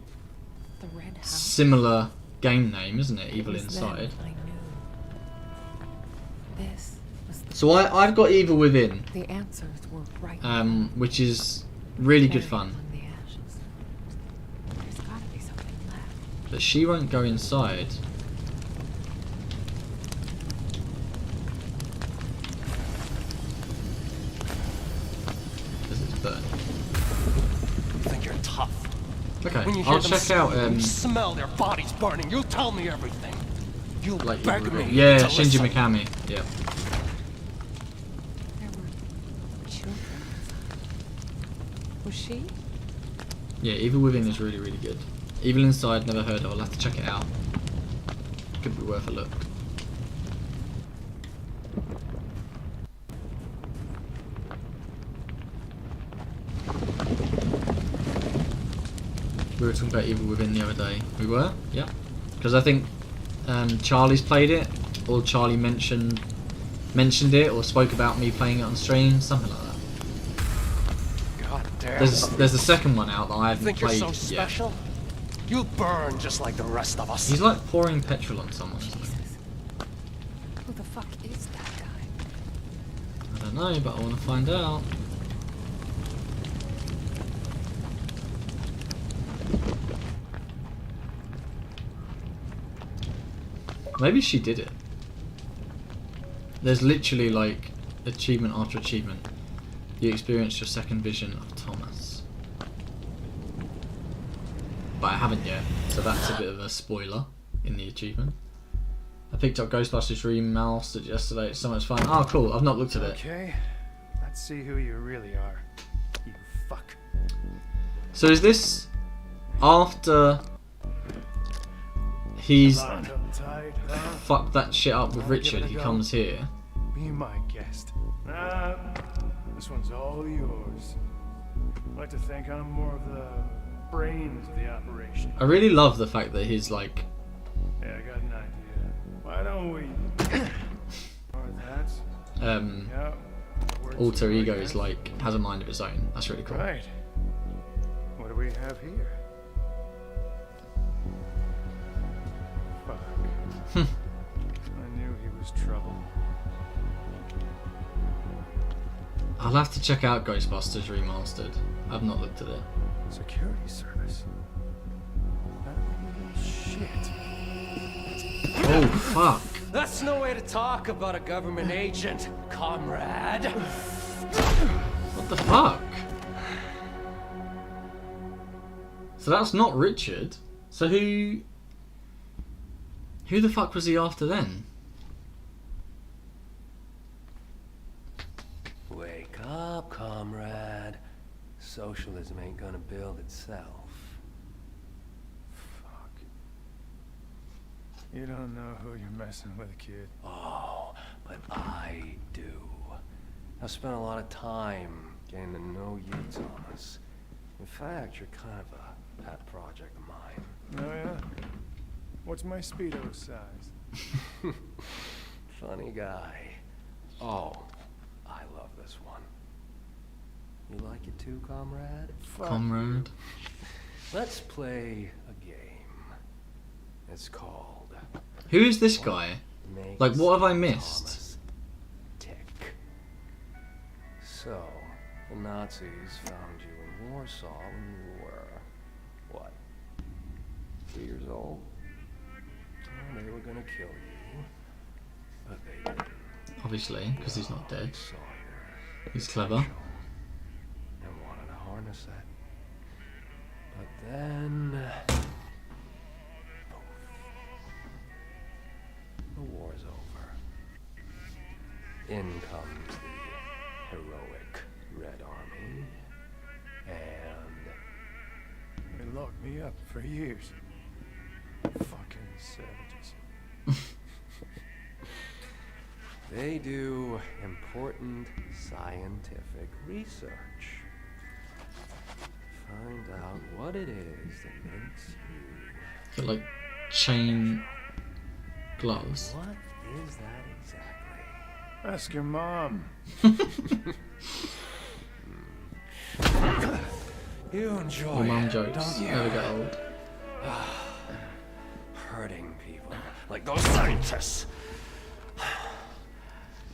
the red house? similar game name, isn't it? Evil It was then Inside. I knew. This was So I've got Evil Within, the answers were right. which is really good Buried fun. among the ashes. There's gotta be something left. But she won't go inside. Because it's burnt. You think you're tough. Okay, When you hear I'll them check out scream, you smell their bodies burning, you tell me everything. You like beg Evil me Within. Yeah, to Shinji listen. Mikami. Yeah. There were children inside. Was she? Yeah, Evil Within is really good. Evil Inside, never heard of. I'll have to check it out. Could be worth a look. We were talking about Evil Within the other day. We were? Yeah. Because I think Charlie's played it, or Charlie mentioned it, or spoke about me playing it on stream, something like that. God damn. There's a second one out that I You haven't think you're played so yet. special? You burn just like the rest of us. He's like pouring petrol on someone. Jesus. Who the fuck is that guy? I don't know, but I want to find out. Maybe she did it. There's literally like achievement after achievement. You experienced your second vision of Thomas. But I haven't yet, so that's a bit of a spoiler in the achievement. I picked up Ghostbusters Remastered yesterday. It's so much fun. Oh, cool. I've not looked at it. Okay, let's see who you really are. You fuck. So is this after he's Locked up tight, huh? fucked that shit up with Wanna give Richard? it a He go? comes here. Be my guest. This one's all yours. I'd like to think I'm more of the brains of the operation. I really love the fact that he's like, Yeah, I got an idea. Why don't we... or that. Yeah. Works alter like ego that. is like, has a mind of its own. That's really cool. Right. What do we have here? Fuck. I knew he was trouble. I'll have to check out Ghostbusters Remastered. I've not looked at it. Security service. Oh, shit. Oh, fuck. That's no way to talk about a government agent, comrade. What the fuck? So that's not Richard. So who the fuck was he after then? Wake up, comrade. Socialism ain't gonna build itself. Fuck. You don't know who you're messing with, kid. Oh, but I do. I've spent a lot of time getting to know you, Thomas. In fact, you're kind of a pet project of mine. Oh, yeah? What's my Speedo size? Funny guy. Oh, I love this one. You like it too, comrade? Fuck Comrade. Let's play a game. It's called... Who is this guy? Makes Like, what have I missed? Thomas tick. So, the Nazis found you in Warsaw when you were, what, 3 years old? Well, they were gonna kill you, but they didn't. Obviously, because he's not dead. Saw your He's clever. potential and wanted to harness it. But then, poof, the war's over. In comes the heroic Red Army, and They locked me up for years. Fucking savages. they do important scientific research. Find out what it is that makes you. Got like chain gloves. What is that exactly? Ask your mom. You enjoy Or mum it, jokes. don't you? Never get old. Hurting people like those scientists.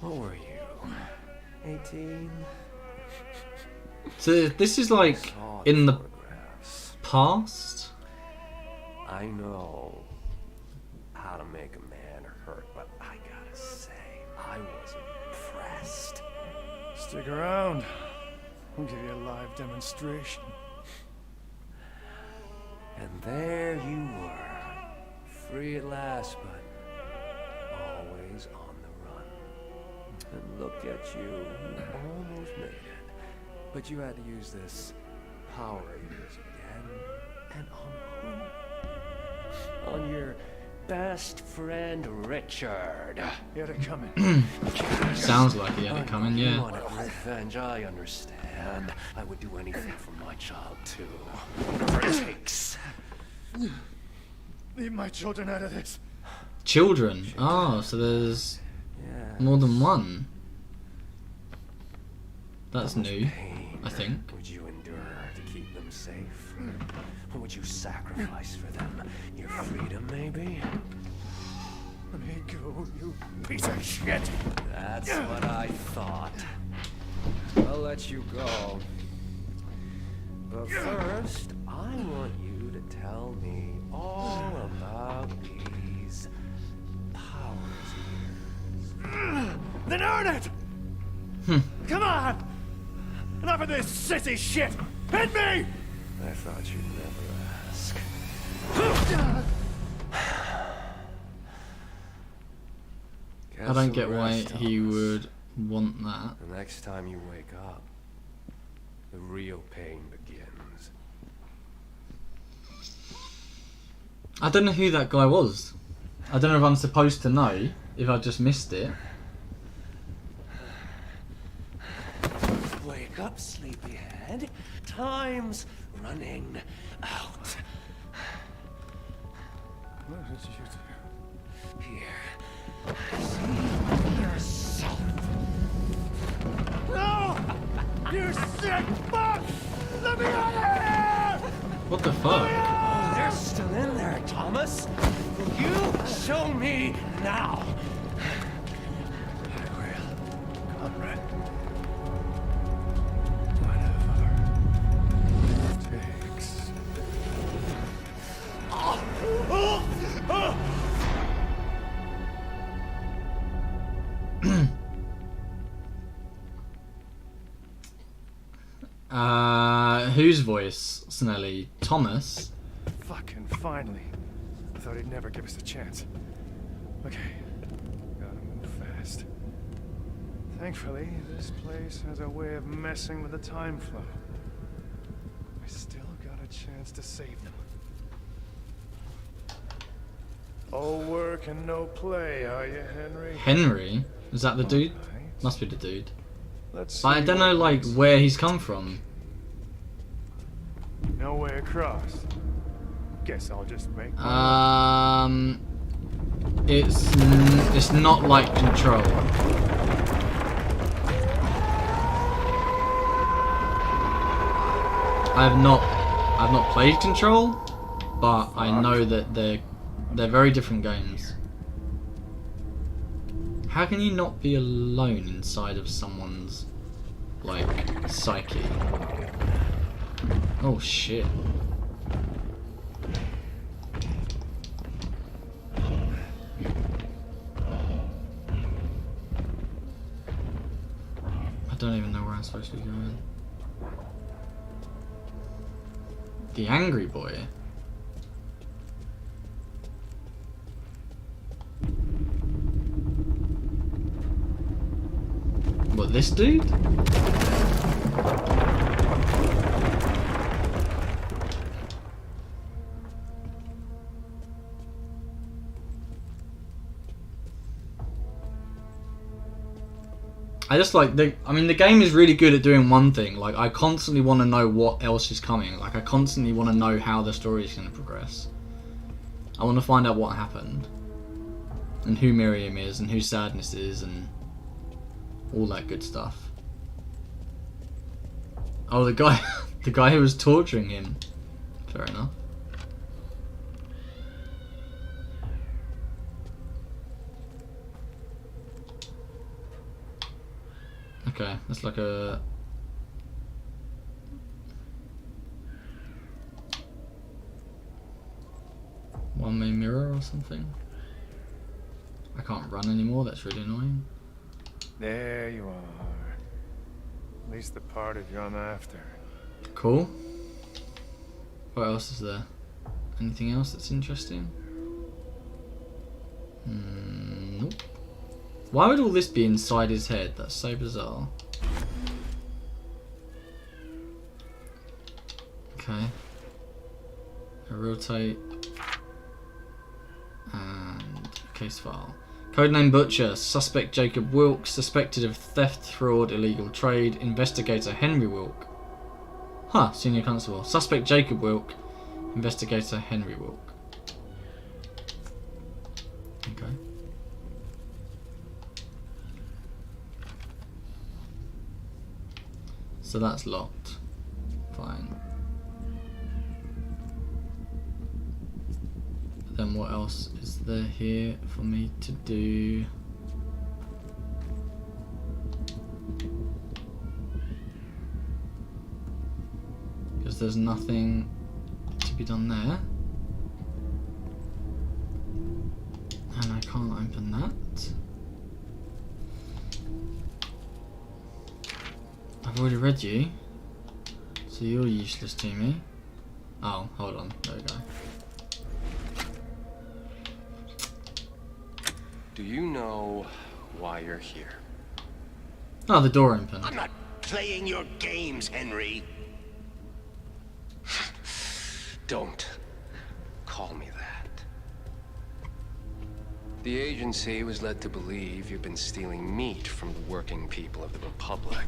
What were you? 18? So this is like Saw in the photographs. past? I know how to make a man hurt, but I gotta say, I was impressed. Stick around. I'll give you a live demonstration. And there you were, free at last, but always on the run. And look at you, you almost made it. But you had to use this power of yours again. And on who? On your best friend, Richard. You had it coming. Sounds like he had it coming, You yeah. wanted revenge, I understand. I would do anything for my child, too. Whatever it takes. Leave my children out of this. Children. Oh, so there's Yeah. more than one. That's How much new, pain I think. would you endure to keep them safe? What would you sacrifice for them? Your freedom, maybe? Let me go, you piece of shit. That's what I thought. I'll let you go. But first, I want you to tell me all about these powers of yours. Then earn it! Come on! Enough of this sissy shit! Hit me! I thought you'd never ask. I don't get why he would want that. The next time you wake up, the real pain begins. I don't know who that guy was. I don't know if I'm supposed to know, if I just missed it. Wake up, sleepyhead. Time's running out. What did you do? Here. See yourself. No! You sick fuck! Let me out of here! What the fuck? Oh, they're still in there, Thomas. You show me now. I will, Conrad. Whatever it takes. Whose voice, Snelly? Thomas? Fucking finally. I thought he'd never give us a chance. Okay. Gotta move fast. Thankfully, this place has a way of messing with the time flow. I still got a chance to save them. All work and no play, are you, Henry? Henry? Is that the dude? Alright. Must be the dude. Let's But I see don't know, what like, this- where he's come from. No way across. Guess I'll just make It's not like Control. I've not played Control, but I know that they're very different games. How can you not be alone inside of someone's, like, psyche? Oh shit. I don't even know where I'm supposed to be going. The angry boy? What, this dude? I just like the game is really good at doing one thing. Like, I constantly want to know what else is coming. Like, I constantly want to know how the story is going to progress. I want to find out what happened. And who Miriam is, and who Sadness is, and all that good stuff. Oh, the guy who was torturing him. Fair enough. Okay, that's like a... one-way mirror or something. I can't run anymore, that's really annoying. There you are. At least the part of you I'm after. Cool. What else is there? Anything else that's interesting? Nope. Why would all this be inside his head? That's so bizarre. Okay. A real tape. And case file. Codename Butcher. Suspect Jacob Wilk. Suspected of theft, fraud, illegal trade. Investigator Henry Wilk. Huh, Senior Constable. Suspect Jacob Wilk. Investigator Henry Wilk. Okay. So that's locked. Fine. But then what else is there here for me to do? Because there's nothing to be done there. And I can't open that. I've already read you, so you're useless to me. Oh, hold on, there we go. Do you know why you're here? Oh, the door opened. I'm not playing your games, Henry. Don't call me that. The agency was led to believe you've been stealing meat from the working people of the Republic.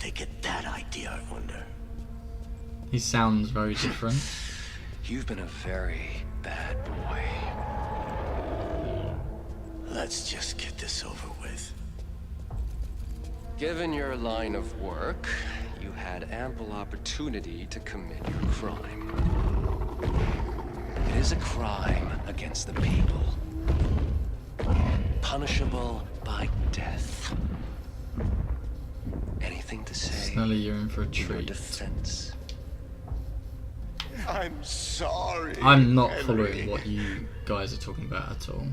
they get that idea, I wonder? He sounds very different. You've been a very bad boy. Let's just get this over with. Given your line of work, you had ample opportunity to commit your crime. It is a crime against the people. Punishable by death. Anything to say Snelly, you're in for a in your treat. defense? I'm sorry. I'm not Henry. following what you guys are talking about at all.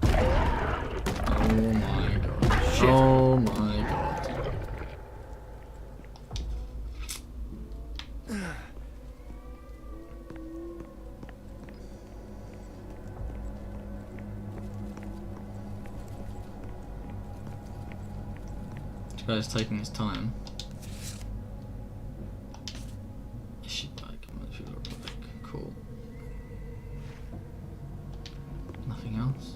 Oh my god. Oh my god. This guy's taking his time. Issued by Commercial Republic. Cool. Nothing else?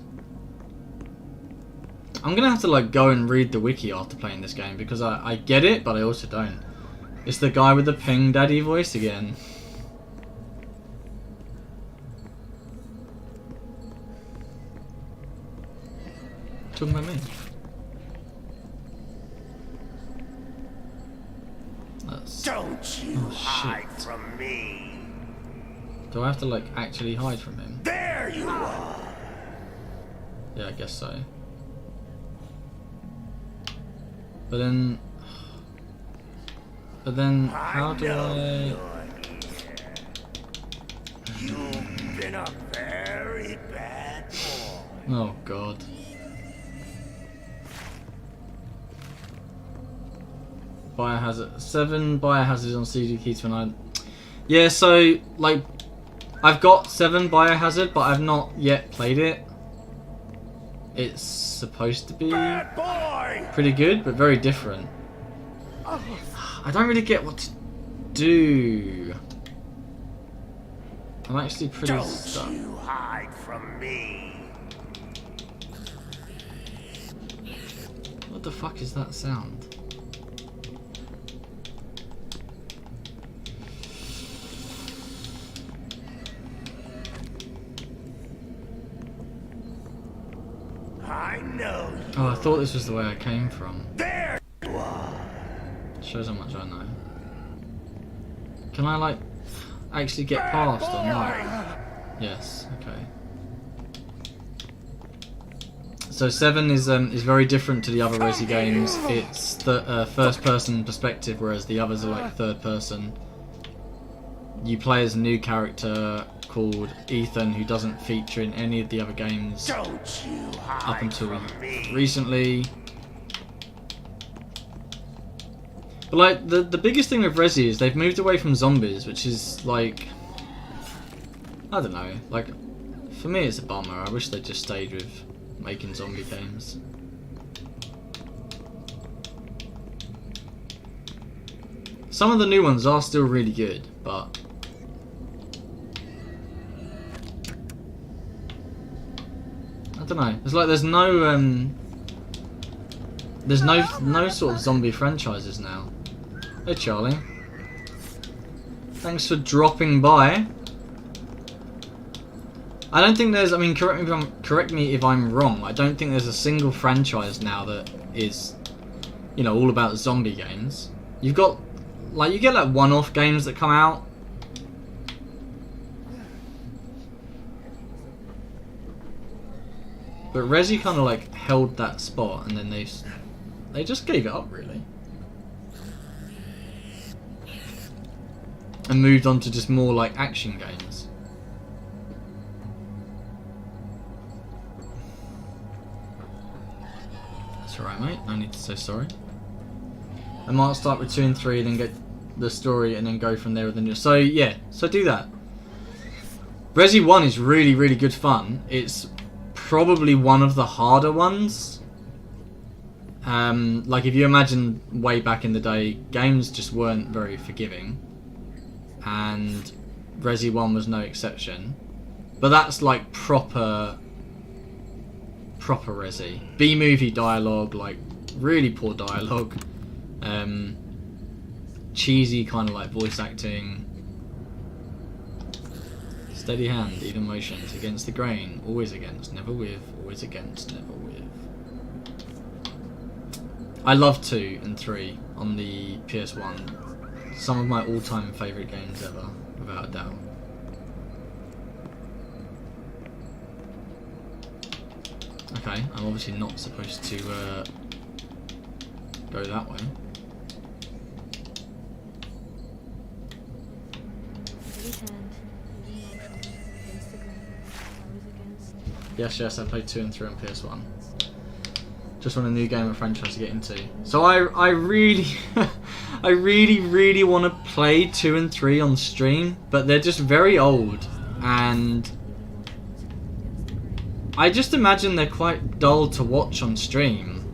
I'm gonna have to like go and read the wiki after playing this game because I get it, but I also don't. It's the guy with the Ping Daddy voice again. Talking about me. That's... Don't you Oh, hide shit. from me. Do I have to like actually hide from him? There you are. Yeah, I guess so. But then... how do I... You've been a very bad boy. Oh god. Biohazard 7 biohazards on CD keys for 9. Yeah, so like I've got 7 Biohazard, but I've not yet played it. It's supposed to be Bad boy. pretty good, but very different. I don't really get what to do. I'm actually pretty Don't stuck. you hide from me. What the fuck is that sound? I know you. Oh, I thought this was the way I came from. There you are. Shows how much I know. Can I like actually get past or not? Yes. Okay. So 7 is very different to the other Resi games. It's the first-person perspective, whereas the others are like third-person. You play as a new character called Ethan, who doesn't feature in any of the other games Don't you hide up until from me. recently. But like the biggest thing with Resi is they've moved away from zombies, which is like, I don't know, like for me it's a bummer. I wish they just stayed with making zombie games. Some of the new ones are still really good, but I don't know. It's like there's no sort of zombie franchises now. Hey Charlie, thanks for dropping by. I don't think there's. I mean, correct me if I'm wrong. I don't think there's a single franchise now that is, you know, all about zombie games. You've got, like, you get like one-off games that come out. But Resi kind of like held that spot, and then they just gave it up really, and moved on to just more like action games. That's alright, mate. No need to say sorry. I might start with 2 and 3, then get the story, and then go from there with the new. So yeah, so do that. Resi 1 is really, really good fun. It's probably one of the harder ones. Like if you imagine way back in the day, games just weren't very forgiving, and Resi 1 was no exception. But that's like proper Resi. B-movie dialogue, like really poor dialogue. Cheesy kind of like voice acting. Steady hand, even motions, against the grain, always against, never with, always against, never with. I love 2 and 3 on the PS1. Some of my all-time favourite games ever, without a doubt. Okay, I'm obviously not supposed to go that way. Yes, I played 2 and 3 on PS1. Just want a new game or franchise to get into. So I really, I really want to play 2 and 3 on stream, but they're just very old, and I just imagine they're quite dull to watch on stream.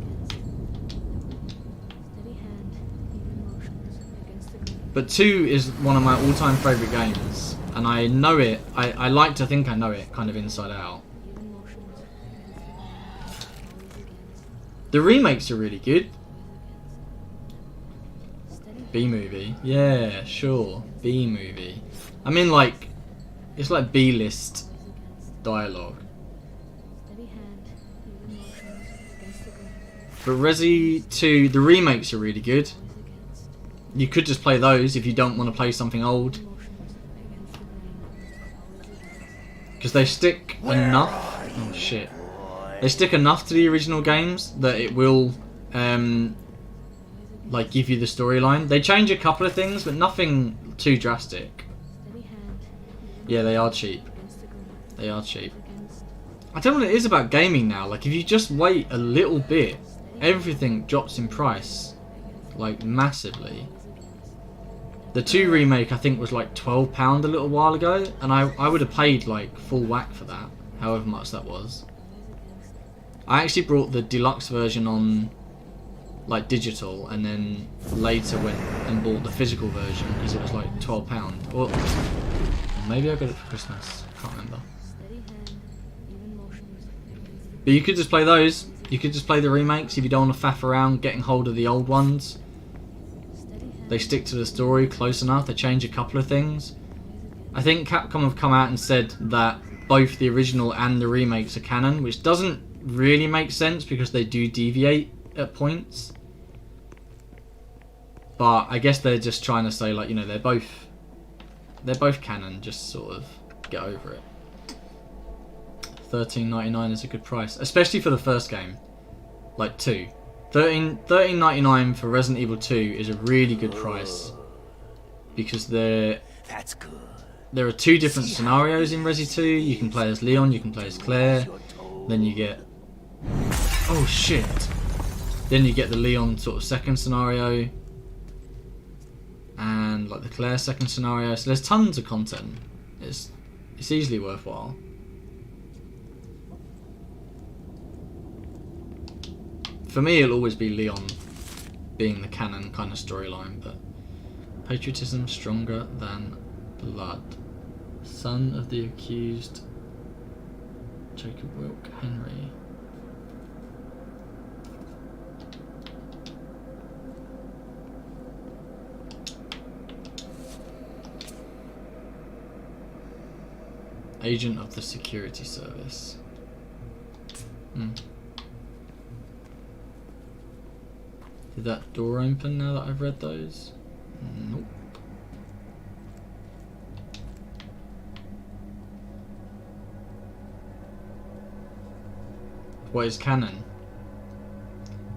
But 2 is one of my all-time favourite games, and I know it, I like to think I know it kind of inside out. The remakes are really good. B-movie. Yeah, sure. B-movie. I mean, like, it's like B-list dialogue. But Resi 2, the remakes are really good. You could just play those if you don't want to play something old. Because they stick enough. Oh shit. They stick enough to the original games that it will like give you the storyline. They change a couple of things, but nothing too drastic. Yeah, they are cheap. They are cheap. I don't know what it is about gaming now. Like, if you just wait a little bit, everything drops in price, like massively. The 2 remake I think was like £12 a little while ago, and I would have paid like full whack for that, however much that was. I actually brought the deluxe version on like digital, and then later went and bought the physical version because it was like £12. Or maybe I got it for Christmas, can't remember. But you could just play those. You could just play the remakes if you don't want to faff around getting hold of the old ones. They stick to the story close enough. They change a couple of things. I think Capcom have come out and said that both the original and the remakes are canon, which doesn't really make sense because they do deviate at points. But I guess they're just trying to say, like, you know, they're both canon, just sort of get over it. $13.99 is a good price, especially for the first game, like 2. $13.99 for Resident Evil 2 is a really good price because That's good. there are 2 different scenarios in Resi 2. You can play as Leon, you can play as Claire, then you get oh shit. Then you get the Leon sort of second scenario, and like the Claire second scenario. So there's tons of content. It's easily worthwhile. For me, it'll always be Leon being the canon kind of storyline, but patriotism stronger than blood. Son of the accused Jacob Wilk Henry. Agent of the Security Service. Did that door open now that I've read those? Nope. What is canon?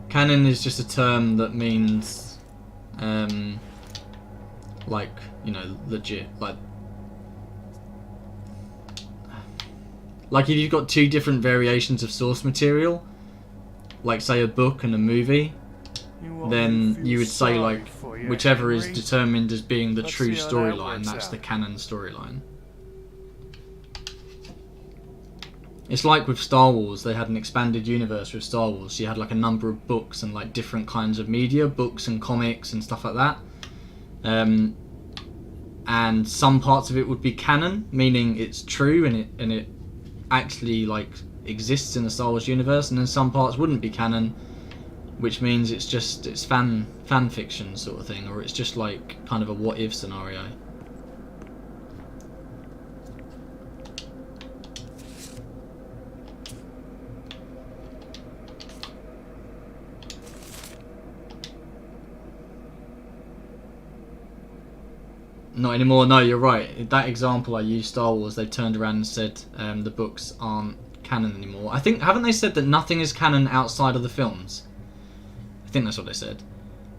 Canon is just a term that means, like, you know, legit, like if you've got 2 different variations of source material, like say a book and a movie, then you would say like whichever is determined as being the true storyline, that's the canon storyline. It's like with Star Wars, they had an expanded universe with Star Wars, so you had like a number of books and like different kinds of media, books and comics and stuff like that. and some parts of it would be canon, meaning it's true and it actually like exists in the Star Wars universe, and then some parts wouldn't be canon, which means it's fan fiction sort of thing, or it's just like kind of a what if scenario. Not anymore. No, you're right. That example I used, Star Wars, they turned around and said the books aren't canon anymore. I think, haven't they said that nothing is canon outside of the films? I think that's what they said.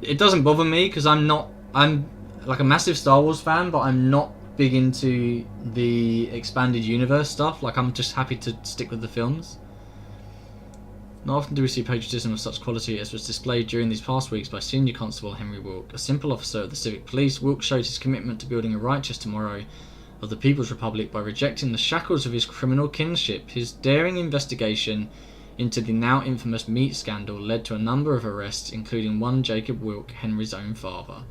It doesn't bother me because I'm like a massive Star Wars fan, but I'm not big into the expanded universe stuff. Like, I'm just happy to stick with the films. Not often do we see patriotism of such quality as was displayed during these past weeks by Senior Constable Henry Wilk. A simple officer of the Civic Police, Wilk showed his commitment to building a righteous tomorrow of the People's Republic by rejecting the shackles of his criminal kinship. His daring investigation into the now infamous meat scandal led to a number of arrests, including one Jacob Wilk, Henry's own father.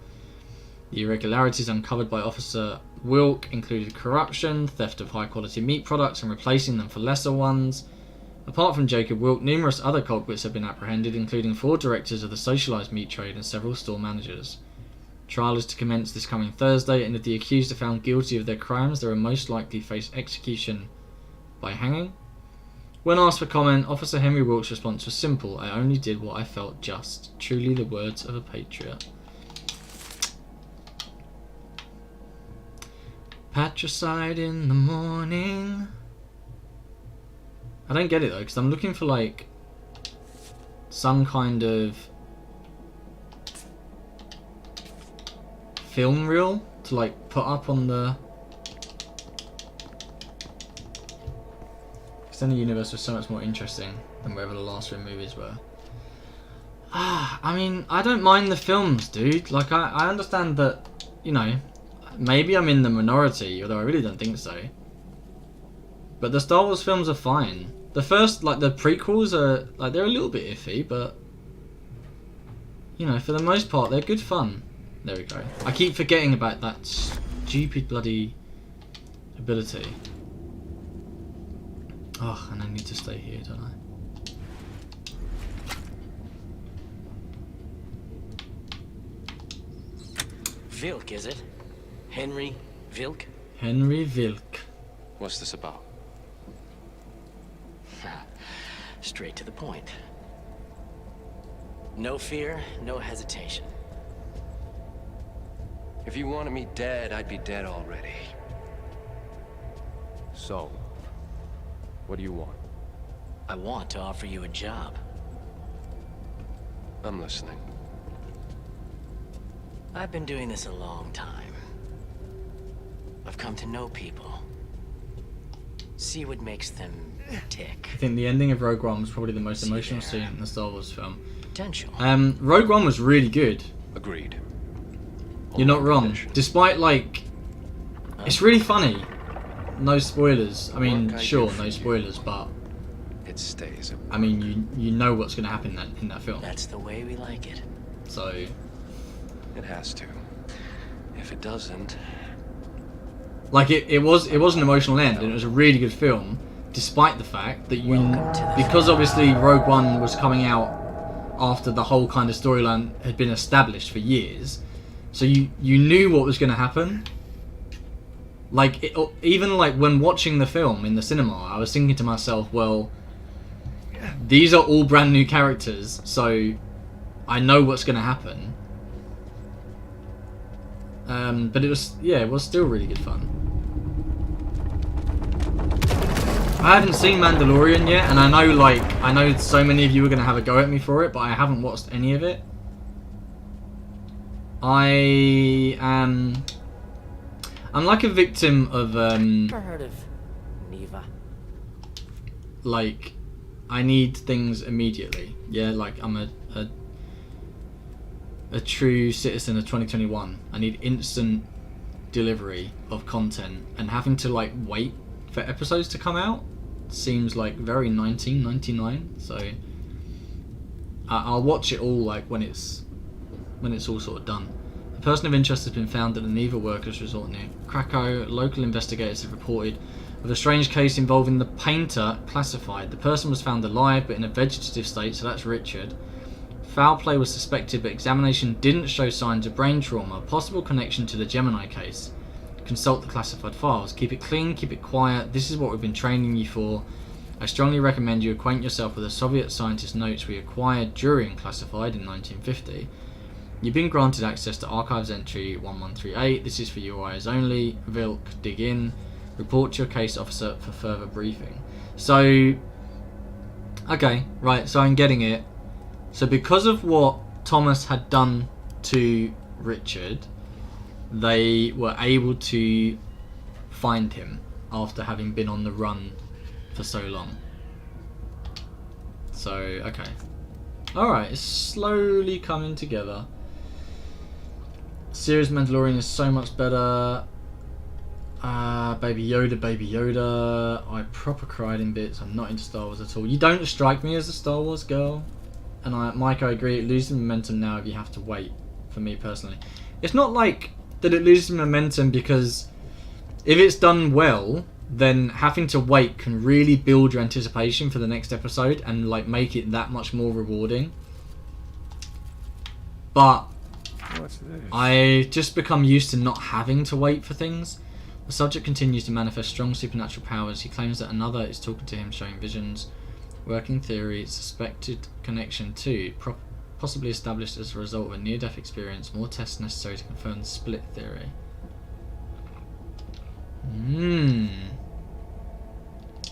The irregularities uncovered by Officer Wilk included corruption, theft of high-quality meat products and replacing them for lesser ones. Apart from Jacob Wilk, numerous other culprits have been apprehended, including 4 directors of the socialised meat trade and several store managers. Trial is to commence this coming Thursday, and if the accused are found guilty of their crimes, they will most likely face execution by hanging. When asked for comment, Officer Henry Wilk's response was simple: "I only did what I felt just." Truly the words of a patriot. Patricide in the morning. I don't get it though, because I'm looking for like some kind of film reel to like put up on the extended universe. Was so much more interesting than wherever the last 3 movies were. I mean, I don't mind the films, dude. Like, I understand that, you know, maybe I'm in the minority, although I really don't think so. But the Star Wars films are fine. The first, like, the prequels are, like, they're a little bit iffy, but, you know, for the most part, they're good fun. There we go. I keep forgetting about that stupid bloody ability. Oh, and I need to stay here, don't I? Vilk, is it? Henry Vilk? Henry Vilk. What's this about? Straight to the point. No fear, no hesitation. If you wanted me dead, I'd be dead already. So, what do you want? I want to offer you a job. I'm listening. I've been doing this a long time. I've come to know people. See what makes them tick. I think the ending of Rogue One was probably the most emotional scene in the Star Wars film. Potential. Rogue One was really good. Agreed. You're not wrong. Despite, like, it's really funny. No spoilers. I mean, sure, no spoilers, but it stays. I mean, you know what's going to happen in that film. That's the way we like it. So it has to. If it doesn't, like, it was an emotional end, and it was a really good film, despite the fact that because obviously Rogue One was coming out after the whole kind of storyline had been established for years, so you knew what was going to happen. Like, even like when watching the film in the cinema, I was thinking to myself, well, these are all brand new characters, so I know what's going to happen. But it was still really good fun. I haven't seen Mandalorian yet, and I know so many of you are going to have a go at me for it, but I haven't watched any of it. I'm like a victim of Never heard of Neva? Like, I need things immediately. Yeah, like I'm a true citizen of 2021. I need instant delivery of content, and having to like wait for episodes to come out seems like very 1999. So I'll watch it all like when it's all sort of done. person of interest has been found at the Neva workers' resort near Krakow. Local investigators have reported of a strange case involving the painter classified. The person was found alive but in a vegetative state, so that's Richard. Foul play was suspected, but examination didn't show signs of brain trauma. Possible connection to the Gemini case. Consult the classified files. Keep it clean, keep it quiet. This is what we've been training you for. I strongly recommend you acquaint yourself with the Soviet scientist notes we acquired during classified in 1950. You've been granted access to archives entry 1138. This is for your eyes only. Vilk, dig in. Report to your case officer for further briefing. So, okay, right, so I'm getting it. So because of what Thomas had done to Richard, they were able to find him after having been on the run for so long. So, okay. Alright, it's slowly coming together. Series Mandalorian is so much better. Baby Yoda. I proper cried in bits. I'm not into Star Wars at all. You don't strike me as a Star Wars girl. And Mike, I agree, it loses momentum now if you have to wait, for me personally. It's not like that it loses momentum because if it's done well, then having to wait can really build your anticipation for the next episode and like make it that much more rewarding. But What's this? I just become used to not having to wait for things. The subject continues to manifest strong supernatural powers. He claims that another is talking to him, showing visions. Working theory, suspected connection to, possibly established as a result of a near-death experience. More tests necessary to confirm the split theory.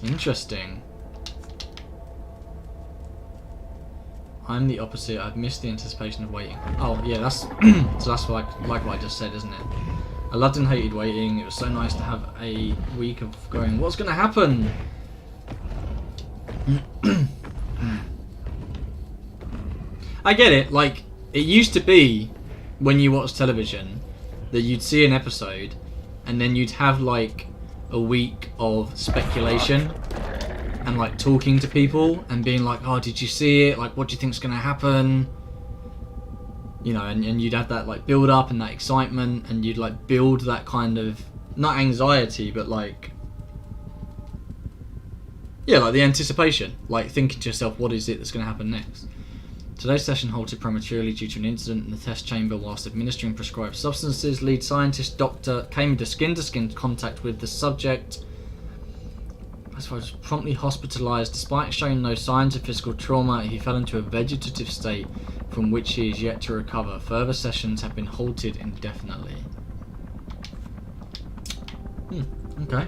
Interesting. I'm the opposite. I've missed the anticipation of waiting. Oh yeah, that's so that's like what I just said, isn't it? I loved and hated waiting. It was so nice to have a week of going, what's going to happen? I get it. Like, it used to be when you watch television that you'd see an episode and then you'd have like a week of speculation and like talking to people and being like, oh, did you see it? Like, what do you think's going to happen? You know, and you'd have that like build up and that excitement, and you'd like build that kind of, not anxiety, but like, yeah, like the anticipation, like thinking to yourself, what is it that's going to happen next? Today's session halted prematurely due to an incident in the test chamber whilst administering prescribed substances. Lead scientist doctor came into skin-to-skin contact with the subject. As far as promptly hospitalised, despite showing no signs of physical trauma, he fell into a vegetative state from which he is yet to recover. Further sessions have been halted indefinitely. Okay.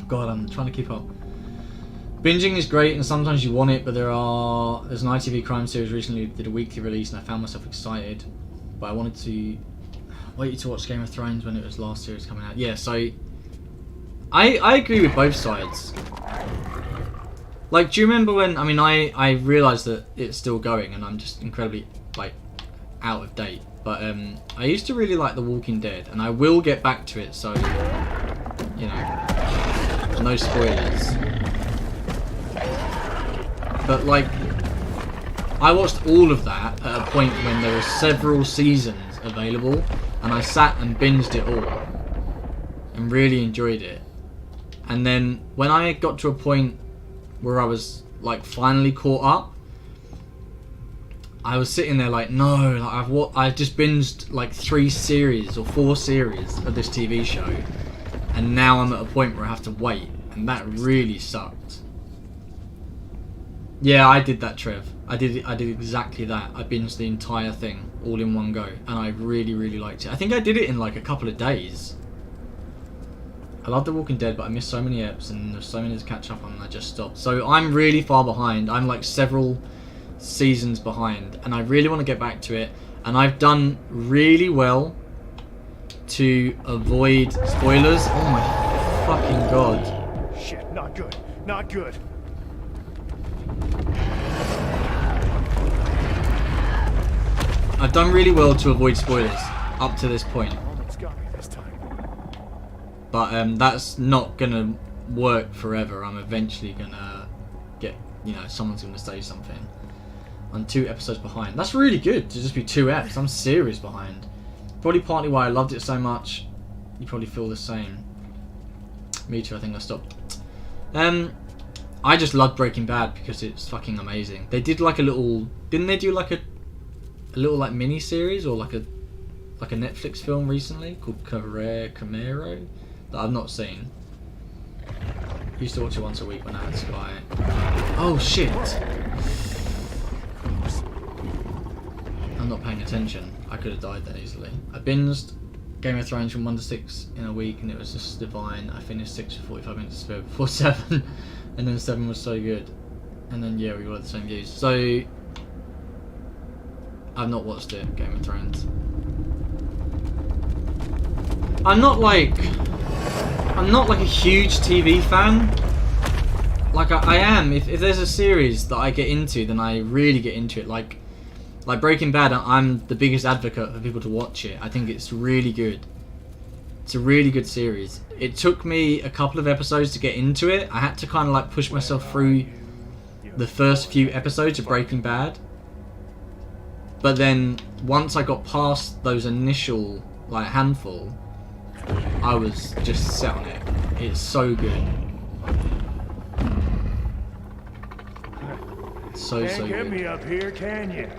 God, I'm trying to keep up. Binging is great and sometimes you want it, but there's an ITV crime series recently that did a weekly release and I found myself excited. But I wanted to wait to watch Game of Thrones when it was last series coming out. Yeah, so I agree with both sides. Like, do you remember when, I mean, I realised that it's still going and I'm just incredibly, like, out of date. But I used to really like The Walking Dead and I will get back to it, so, you know, no spoilers. But, like, I watched all of that at a point when there were several seasons available and I sat and binged it all and really enjoyed it. And then when I got to a point where I was like finally caught up, I was sitting there like, no, like I've just binged like 3 series or 4 series of this TV show, and now I'm at a point where I have to wait, and that really sucked. Yeah, I did that, Trev. I did exactly that. I binged the entire thing all in one go, and I really, really liked it. I think I did it in like a couple of days. I love The Walking Dead, but I missed so many eps and there's so many to catch up on and I just stopped. So I'm really far behind. I'm like several seasons behind and I really want to get back to it. And I've done really well to avoid spoilers. Oh my fucking god. Shit, not good. Not good. I've done really well to avoid spoilers up to this point. Almost got me this time. But that's not gonna work forever. I'm eventually gonna get, you know, someone's gonna say something. I'm 2 episodes behind. That's really good to just be 2 eps. I'm serious behind. Probably partly why I loved it so much. You probably feel the same. Me too, I think I stopped. I just loved Breaking Bad because it's fucking amazing. They did like a little... Didn't they do like a little like mini-series or like a Netflix film recently called Camaro that I've not seen. Used to watch it once a week when I had Sky. Oh shit! I'm not paying attention. I could have died that easily. I binged Game of Thrones from 1 to 6 in a week and it was just divine. I finished 6 with 45 minutes to spare before 7 and then 7 was so good. And then yeah, we all had the same views. So I've not watched it, Game of Thrones. I'm not like a huge TV fan. Like I am. If there's a series that I get into, then I really get into it. Like Breaking Bad, I'm the biggest advocate for people to watch it. I think it's really good. It's a really good series. It took me a couple of episodes to get into it. I had to kind of like push myself through the first few episodes of Breaking Bad. But then once I got past those initial like handful, I was just set on it. It's so good. So Can't get good. me up here, can you?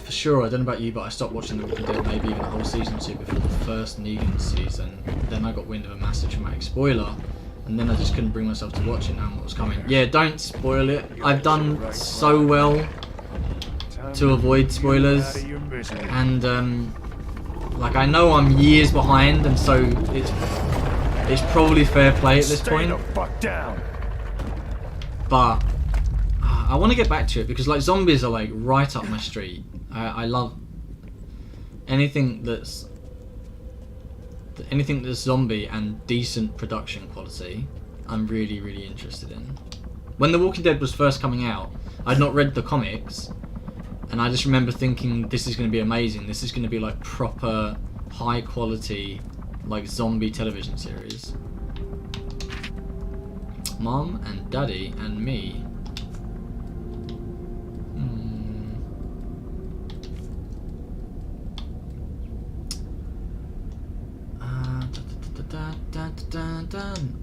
For sure, I don't know about you, but I stopped watching The Walking Dead maybe even a whole season 2 before the first Negan season. Then I got wind of a massive traumatic spoiler, and then I just couldn't bring myself to watch it now what was coming. Yeah, don't spoil it. I've done so well to avoid spoilers, and like I know I'm years behind, and so it's probably fair play at this point. Stay the fuck down. But I want to get back to it because like zombies are like right up my street. I love anything that's zombie and decent production quality. I'm really, really interested in. When The Walking Dead was first coming out, I'd not read the comics, and I just remember thinking this is going to be amazing. This is going to be like proper high quality like zombie television series. Mom and Daddy and me.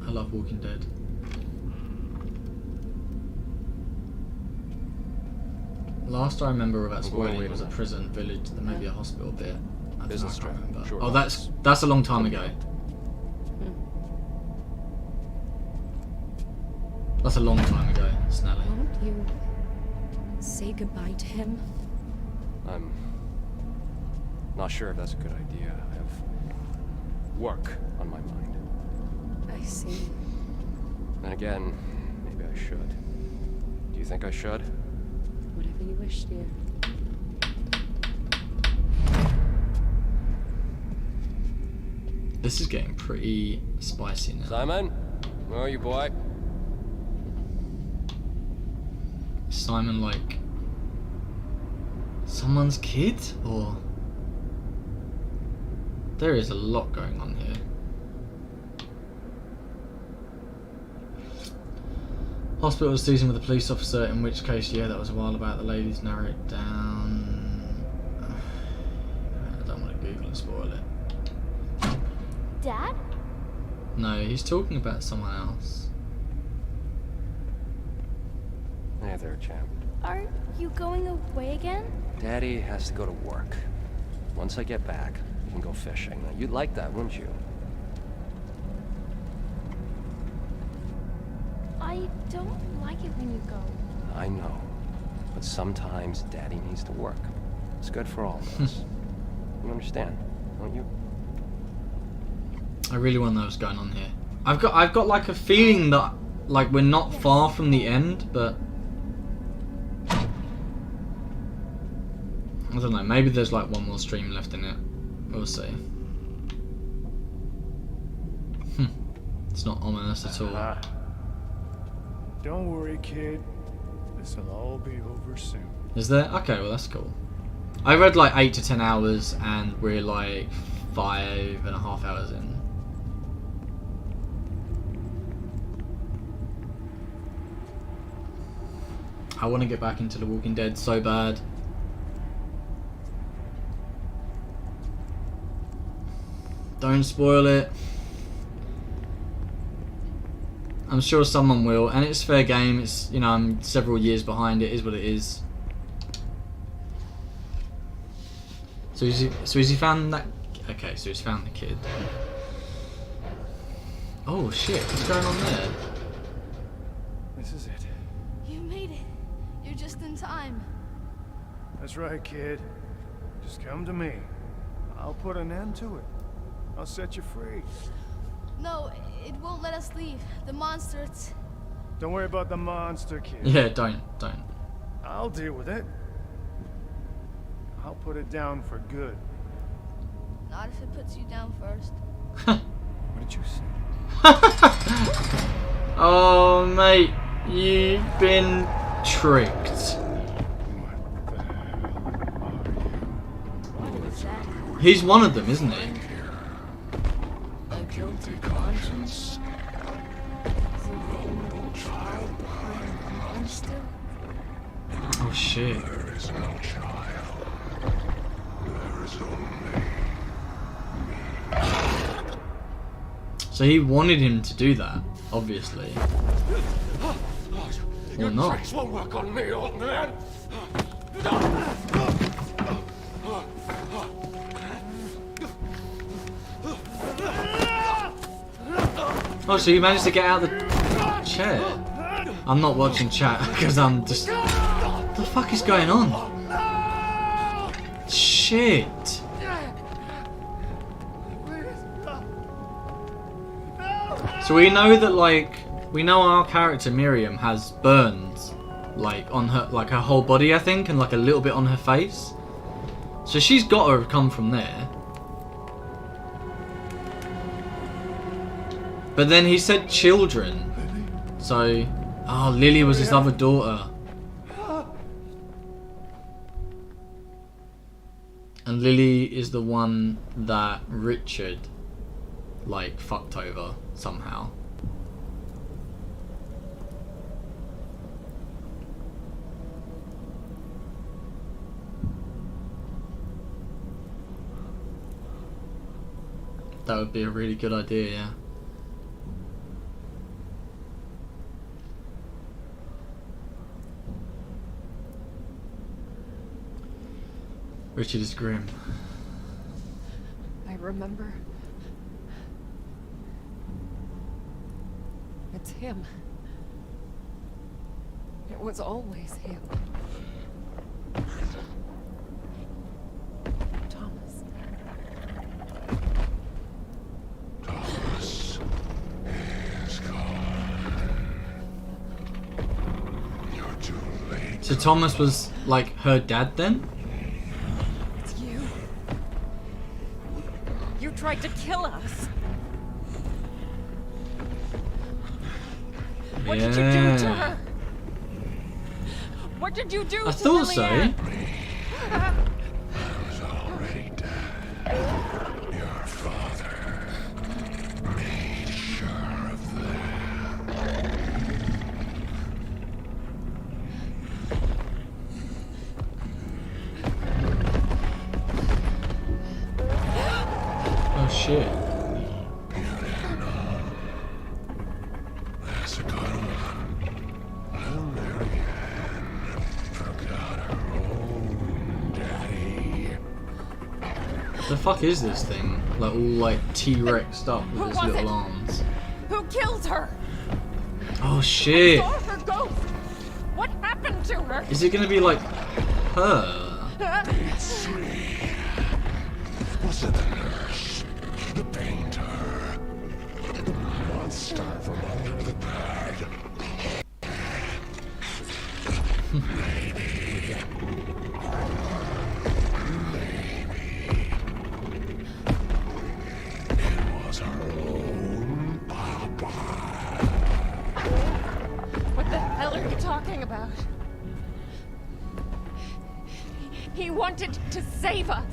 I love Walking Dead. Last I remember about spoiling was a prison village, then maybe a hospital bit. I don't know, I can't remember. Oh, that's a long time ago. That's a long time ago, Snelly. Won't you say goodbye to him? I'm not sure if that's a good idea. I have work on my mind. I see. And again, maybe I should. Do you think I should? Whatever you wish, dear. This is getting pretty spicy now. Simon? Where are you, boy? Simon like someone's kid? Or there is a lot going on here. Hospital season with a police officer, in which case, yeah, that was a while about. The ladies narrow it down. I don't want to Google and spoil it. Dad? No, he's talking about someone else. Hey there, champ. Are you going away again? Daddy has to go to work. Once I get back, we can go fishing. Now, you'd like that, wouldn't you? I don't like it when you go. I know. But sometimes Daddy needs to work. It's good for all of us. You understand, don't you? I really want to know what's going on here. I've got like a feeling that like we're not far from the end, but I don't know, maybe there's like one more stream left in it. We'll see. It's not ominous at all. Don't worry, kid. This'll all be over soon. Is there? Okay, well that's cool. I read like 8 to 10 hours and we're like 5.5 hours in. I want to get back into The Walking Dead so bad. Don't spoil it. I'm sure someone will, and it's fair game. It's, you know, I'm several years behind. It is what it is. So has he found that? Okay, so he's found the kid. Oh shit! What's going on there? This is it. You made it. You're just in time. That's right, kid. Just come to me. I'll put an end to it. I'll set you free. No, it won't let us leave. The monster, it's... Don't worry about the monster, kid. Yeah, don't. I'll deal with it. I'll put it down for good. Not if it puts you down first. What did you say? Oh, mate, you've been tricked. What the hell are you? What is that? He's one of them, isn't he? A guilty conscience? Is it the evil child behind the monster? Oh shit. There is no child. There is only... So he wanted him to do that, obviously. Or not. Tricks won't work on me, old man. Oh, so you managed to get out of the chair? I'm not watching chat because I'm just... What the fuck is going on? Shit. So we know that, like, we know our character Miriam has burns, like, on her, like, her whole body, I think, and, like, a little bit on her face. So she's got to have come from there. But then he said children. So, oh, Lily was his other daughter. And Lily is the one that Richard, like, fucked over somehow. That would be a really good idea, yeah. Richard is grim. I remember. It's him. It was always him. Thomas. Thomas is gone. You're too late. So Thomas was, like, her dad then? It's you. You tried to kill us. What did you do to her? What did you do I to thought so. Lillian? I was already dead. Your father made sure of that. Oh shit. That's a good one. Little Marianne forgot her own daddy. The fuck is this thing? Like all like T-Rexed up with Who its was little it? arms. Who killed her? Oh shit. Saw her ghost. What happened to her? Is it gonna be like her? Was it the nurse? The painter? Monster from under the bed? Maybe. It was her own papa. What the hell are you talking about? He wanted to save us.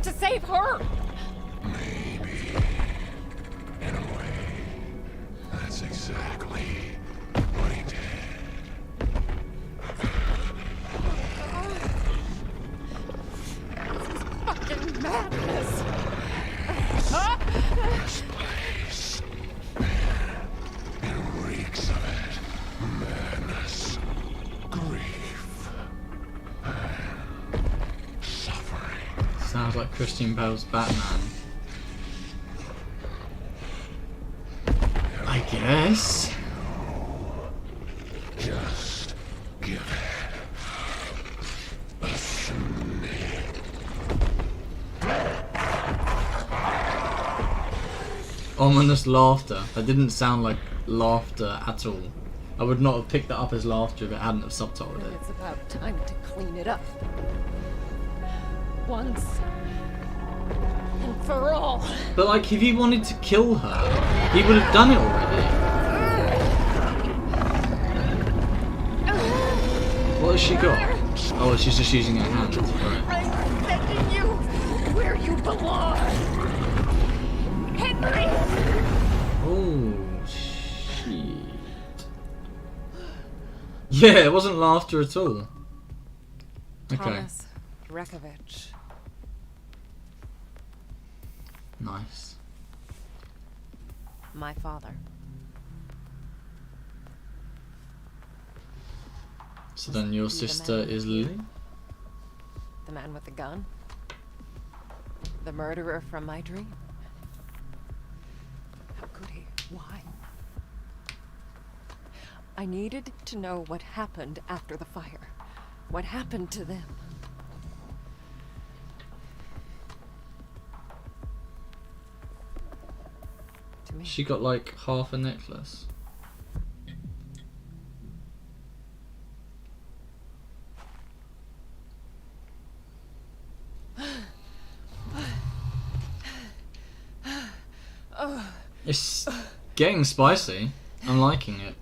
To save her. Maybe. In a way, that's exactly what he did. like Christian Bale's Batman. I guess. Just give it a snake. Ominous laughter. That didn't sound like laughter at all. I would not have picked that up as laughter if it hadn't have subtitled it. It's about time to clean it up. Once and for all. But like, if he wanted to kill her, he would have done it already. What has she got? Oh, she's just using her hand. Right. I'm sending you where you belong. Henry! Oh, shit. Yeah, it wasn't laughter at all. Okay. Thomas Rekovich. Nice. My father. So then your Is he the sister man is with you? Lily? The man with the gun? The murderer from my dream? How could he? Why? I needed to know what happened after the fire. What happened to them? To me. She got like half a necklace. It's getting spicy. I'm liking it.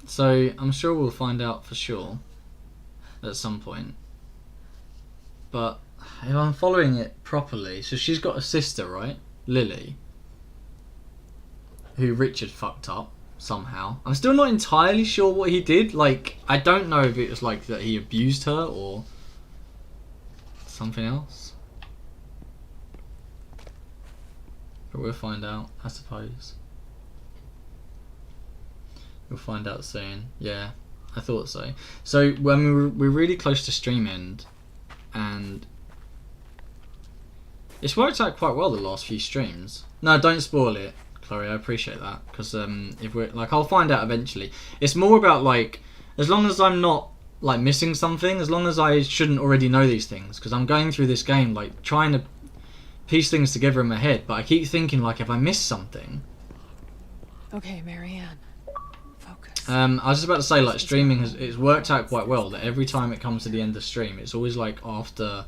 So I'm sure we'll find out for sure at some point. But if I'm following it properly, so she's got a sister, right? Lily. Who Richard fucked up somehow. I'm still not entirely sure what he did. Like, I don't know if it was like that he abused her or something else. But we'll find out, I suppose. We'll find out soon. Yeah, I thought so. So when we're really close to stream end, and it's worked out quite well the last few streams. No, don't spoil it, Chloe. I appreciate that, because if we're like, I'll find out eventually. It's more about like, as long as I'm not like missing something, as long as I shouldn't already know these things, because I'm going through this game like trying to piece things together in my head, but I keep thinking like, if I miss something. Okay, Marianne. I was just about to say, like, streaming it's worked out quite well, that every time it comes to the end of stream, it's always like after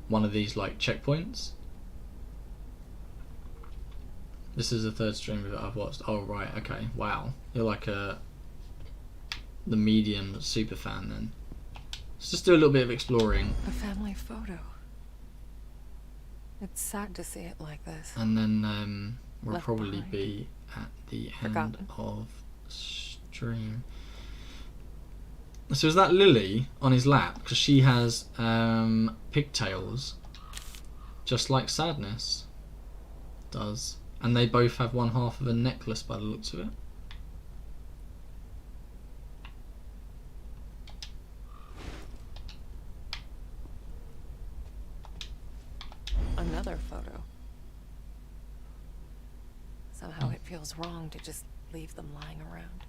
one of these like checkpoints. This is the third stream that I've watched. Oh right, okay, wow. You're like the medium super fan then. Let's just do a little bit of exploring. A family photo. It's sad to see it like this. And then we'll Left probably behind. be at the Forgotten. end of stream. So is that Lily on his lap? Because she has pigtails, just like Sadness does, and they both have one half of a necklace by the looks of it. Another photo. Somehow it feels wrong to just leave them lying around.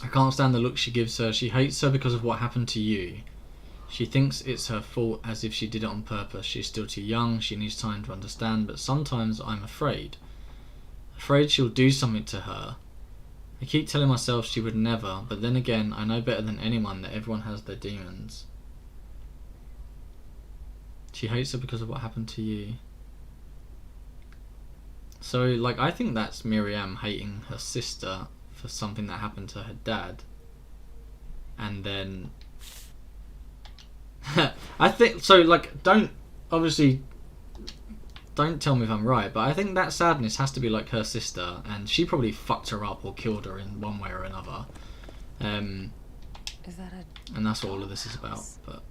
I can't stand the look she gives her. She hates her because of what happened to you. She thinks it's her fault as if she did it on purpose. She's still too young. She needs time to understand. But sometimes I'm afraid. Afraid she'll do something to her. I keep telling myself she would never. But then again, I know better than anyone that everyone has their demons. She hates her because of what happened to you. So, like, I think that's Miriam hating her sister for something that happened to her dad. And then I think so, like, don't obviously don't tell me if I'm right, but I think that Sadness has to be like her sister, and she probably fucked her up or killed her in one way or another. Is that a... And that's what all of this is about. But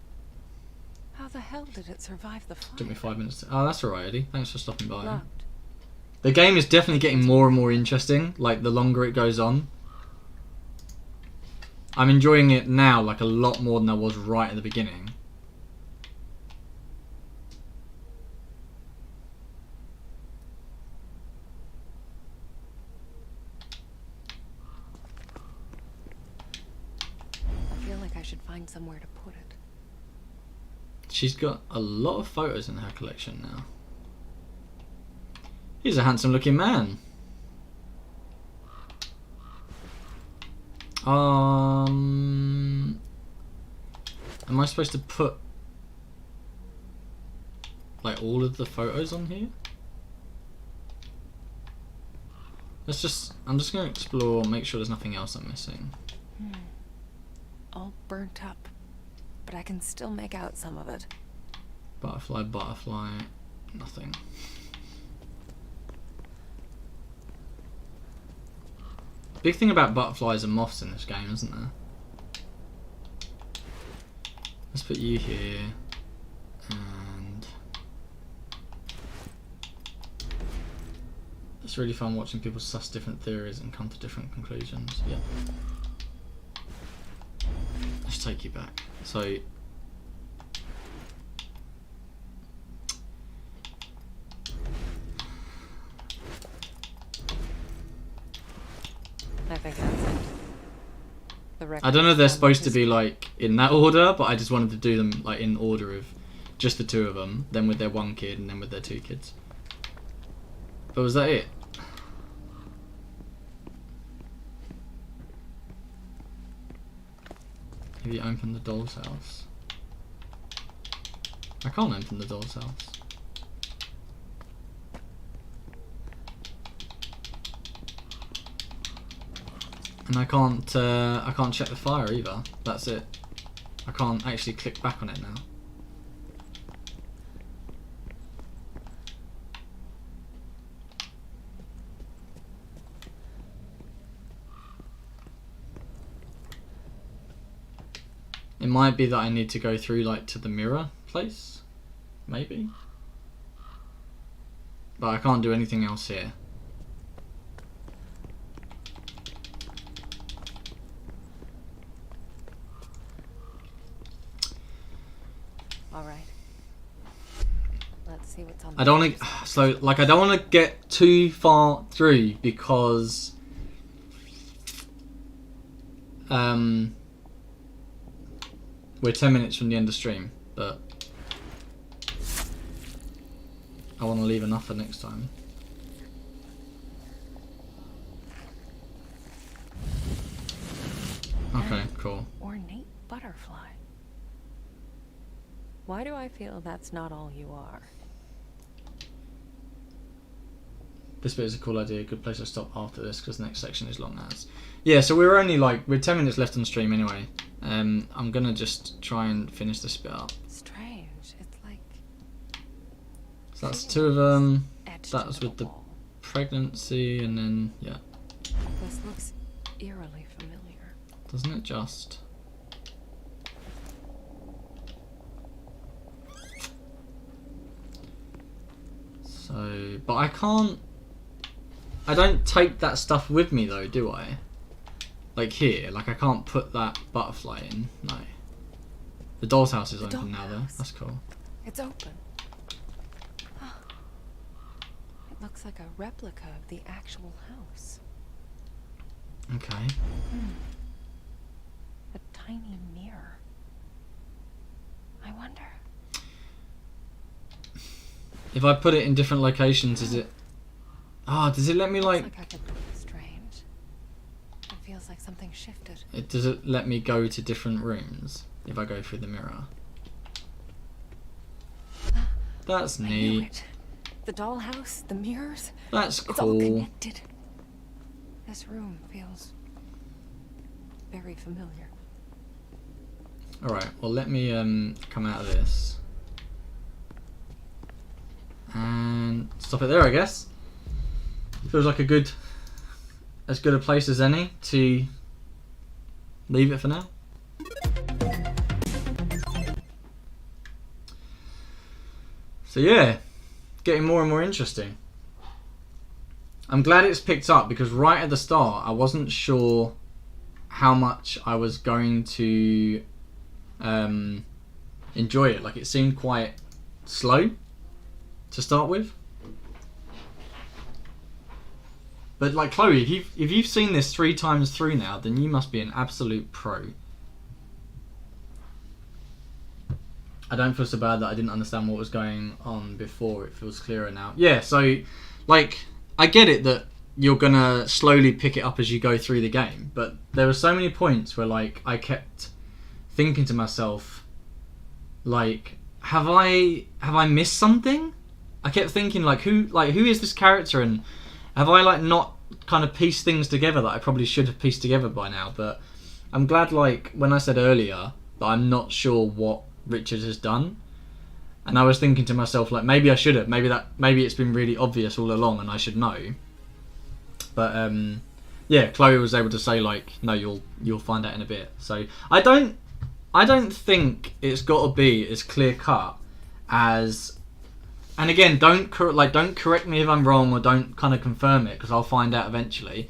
How the hell did it survive the fire? took me 5 minutes. Oh, that's alright, Eddie. Thanks for stopping by. Locked. The game is definitely getting more and more interesting, like the longer it goes on. I'm enjoying it now like a lot more than I was right at the beginning. I feel like I should find somewhere to put it. She's got a lot of photos in her collection now. He's a handsome looking man. Am I supposed to put like all of the photos on here? I'm just gonna explore, make sure there's nothing else I'm missing. All burnt up, but I can still make out some of it. Butterfly, butterfly, nothing. Big thing about butterflies and moths in this game, isn't there? Let's put you here, and it's really fun watching people suss different theories and come to different conclusions. Yeah. Let's take you back. So I think that's it. I don't know if they're supposed to be like in that order, but I just wanted to do them like in order of just the two of them, then with their one kid, and then with their two kids. But was that it? Have you opened the doll's house? I can't open the doll's house. And I can't check the fire either. That's it. I can't actually click back on it now. It might be that I need to go through like to the mirror place, maybe. But I can't do anything else here. Alright. Let's see what's on I don't want to, so like I don't want to get too far through because we're 10 minutes from the end of stream, but I want to leave enough for next time. Okay, cool. Ornate butterfly. Why do I feel that's not all you are? This bit is a cool idea. Good place to stop after this because the next section is long as. Yeah, so we're 10 minutes left on stream anyway. I'm gonna just try and finish this bit up. Strange. It's like... So that's two of them. That was with the pregnancy, and then yeah. This looks eerily familiar. Doesn't it just? So, but I can't. I don't take that stuff with me though, do I? Like here, like I can't put that butterfly in. No. The doll's house is open now though. That's cool. It's open. It looks like a replica of the actual house. Okay. A tiny mirror. I wonder. If I put it in different locations, is it... does it let me like... Strange. It feels like something shifted. Does it let me go to different rooms if I go through the mirror? That's I knew neat. it. The dollhouse, the mirrors. That's It's all cool. connected. This room feels very familiar. Alright, well let me come out of this. And stop it there, I guess. Feels like as good a place as any to leave it for now. So yeah, getting more and more interesting. I'm glad it's picked up because right at the start I wasn't sure how much I was going to enjoy it. Like, it seemed quite slow to start with. But like, Chloe, if you've seen this 3 times through now, then you must be an absolute pro. I don't feel so bad that I didn't understand what was going on before. It feels clearer now. Yeah, so like, I get it that you're gonna slowly pick it up as you go through the game, but there were so many points where like I kept thinking to myself, like, have I missed something? I kept thinking like, who is this character, and have I like not kind of pieced things together that I probably should have pieced together by now? But I'm glad, like, when I said earlier that I'm not sure what Richard has done, and I was thinking to myself like, maybe I should have, maybe it's been really obvious all along and I should know. But yeah, Chloe was able to say like, no, you'll find out in a bit. So I don't think it's got to be as clear cut as, and again, don't correct me if I'm wrong, or don't kind of confirm it, because I'll find out eventually.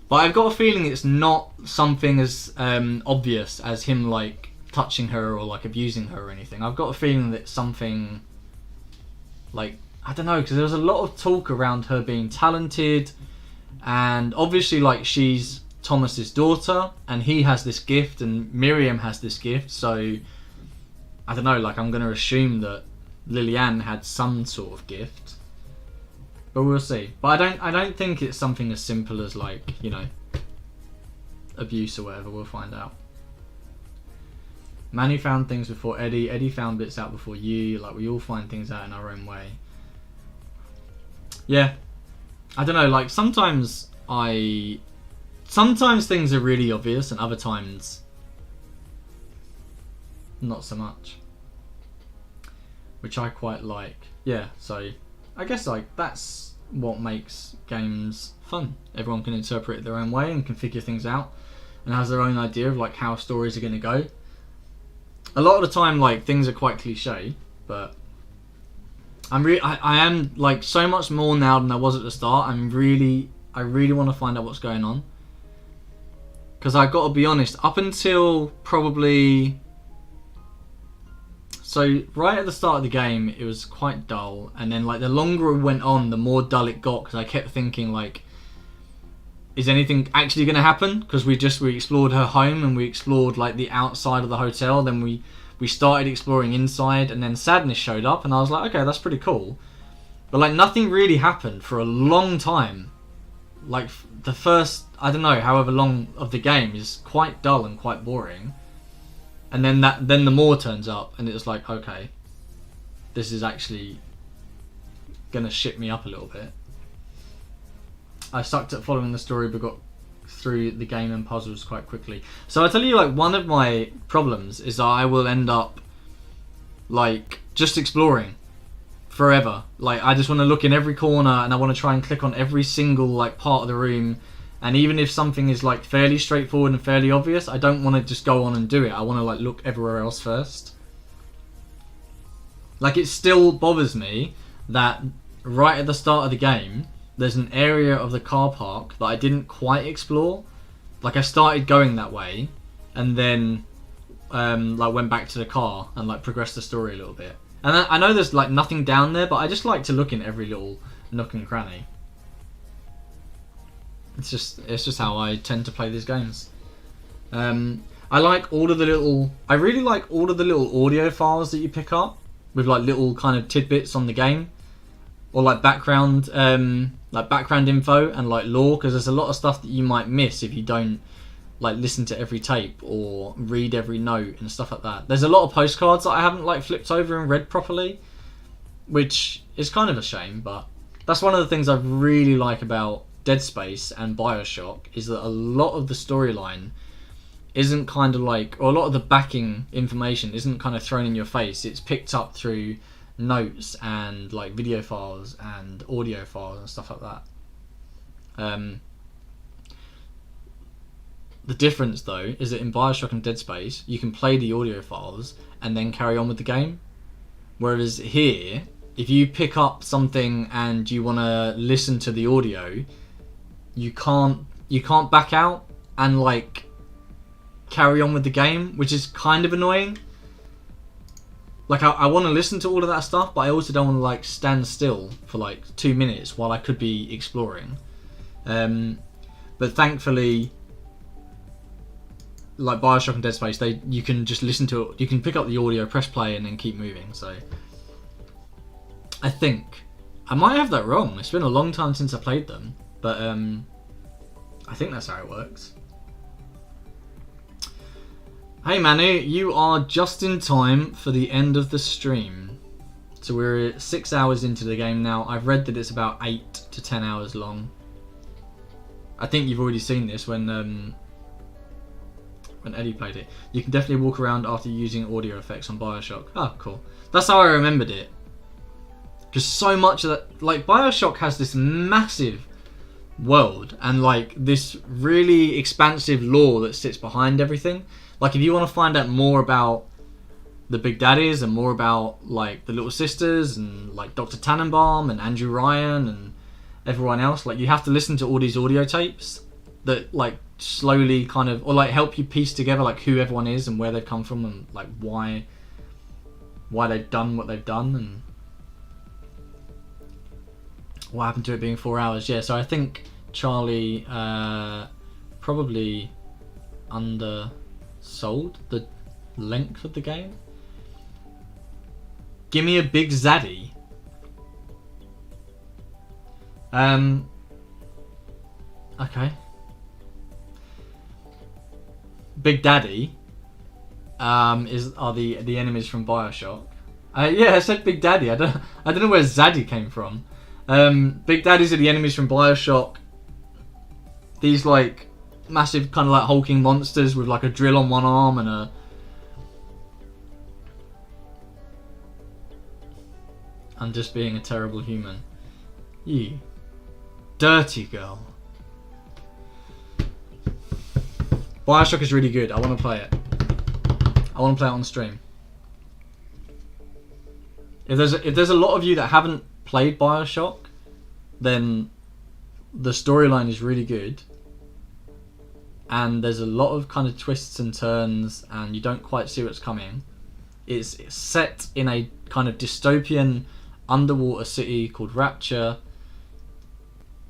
But I've got a feeling it's not something as obvious as him like touching her or like abusing her or anything. I've got a feeling that something like, I don't know, because there was a lot of talk around her being talented, and obviously like she's Thomas's daughter and he has this gift and Miriam has this gift, so I don't know, like, I'm going to assume that Liliane had some sort of gift, but we'll see. But I don't think it's something as simple as like, you know, abuse or whatever. We'll find out. Manu found things before Eddie. Eddie found bits out before you. Like, we all find things out in our own way. Yeah. I don't know, like, sometimes things are really obvious and other times not so much, which I quite like. Yeah, so I guess like that's what makes games fun. Everyone can interpret it their own way and can figure things out and has their own idea of like how stories are going to go. A lot of the time, like, things are quite cliche, but I am like so much more now than I was at the start. I really want to find out what's going on, because I've got to be honest, up until probably, so right at the start of the game it was quite dull, and then like the longer it went on the more dull it got, because I kept thinking like, is anything actually going to happen? Because we explored her home and we explored like the outside of the hotel, then we started exploring inside, and then Sadness showed up and I was like, okay, that's pretty cool. But like nothing really happened for a long time. Like the first, I don't know, however long of the game is quite dull and quite boring. And then the more turns up and it's like, okay, this is actually gonna shit me up a little bit. I sucked at following the story but got through the game and puzzles quite quickly. So I tell you, like, one of my problems is that I will end up like just exploring forever. Like, I just want to look in every corner and I want to try and click on every single like part of the room, and even if something is like fairly straightforward and fairly obvious, I don't want to just go on and do it. I want to like look everywhere else first. Like, it still bothers me that right at the start of the game there's an area of the car park that I didn't quite explore. Like, I started going that way and then like went back to the car and like progressed the story a little bit. And I know there's like nothing down there, but I just like to look in every little nook and cranny. It's just how I tend to play these games. I really like all of the little audio files that you pick up with like little kind of tidbits on the game, or like background info and like lore, because there's a lot of stuff that you might miss if you don't like listen to every tape or read every note and stuff like that. There's a lot of postcards that I haven't like flipped over and read properly, which is kind of a shame, but that's one of the things I really like about Dead Space and BioShock, is that a lot of the storyline isn't kind of like, or a lot of the backing information isn't kind of thrown in your face. It's picked up through notes and like video files and audio files and stuff like that. The difference though is that in Bioshock and Dead Space you can play the audio files and then carry on with the game, whereas here if you pick up something and you want to listen to the audio, you can't back out and like carry on with the game, which is kind of annoying. Like I want to listen to all of that stuff, but I also don't want to like stand still for like 2 minutes while I could be exploring. But thankfully, like Bioshock and Dead Space, you can just listen to it. You can pick up the audio, press play, and then keep moving. So I think I might have that wrong. It's been a long time since I played them, but I think that's how it works. Hey Manu, you are just in time for the end of the stream. So we're 6 hours into the game now. I've read that it's about 8 to 10 hours long. I think you've already seen this when Eddie played it. You can definitely walk around after using audio effects on Bioshock. Oh, cool. That's how I remembered it. Because so much of that, like Bioshock has this massive world and like this really expansive lore that sits behind everything. Like if you want to find out more about the Big Daddies and more about like the Little Sisters and like Dr. Tannenbaum and Andrew Ryan and everyone else, like you have to listen to all these audio tapes that like slowly kind of, or like help you piece together like who everyone is and where they've come from and like why they've done what they've done and what happened to it being 4 hours. Yeah, so I think Charlie probably undersold the length of the game. Give me a big zaddy. Okay. Big Daddy are the enemies from Bioshock. Yeah, I said Big Daddy. I don't know where Zaddy came from. Big Daddies are the enemies from Bioshock. These like massive kind of like hulking monsters with like a drill on one arm and a... I'm just being a terrible human. You dirty girl. Bioshock is really good. I want to play it. I want to play it on stream. If there's a lot of you that haven't played Bioshock, then the storyline is really good. And there's a lot of kind of twists and turns, and you don't quite see what's coming. It's set in a kind of dystopian underwater city called Rapture,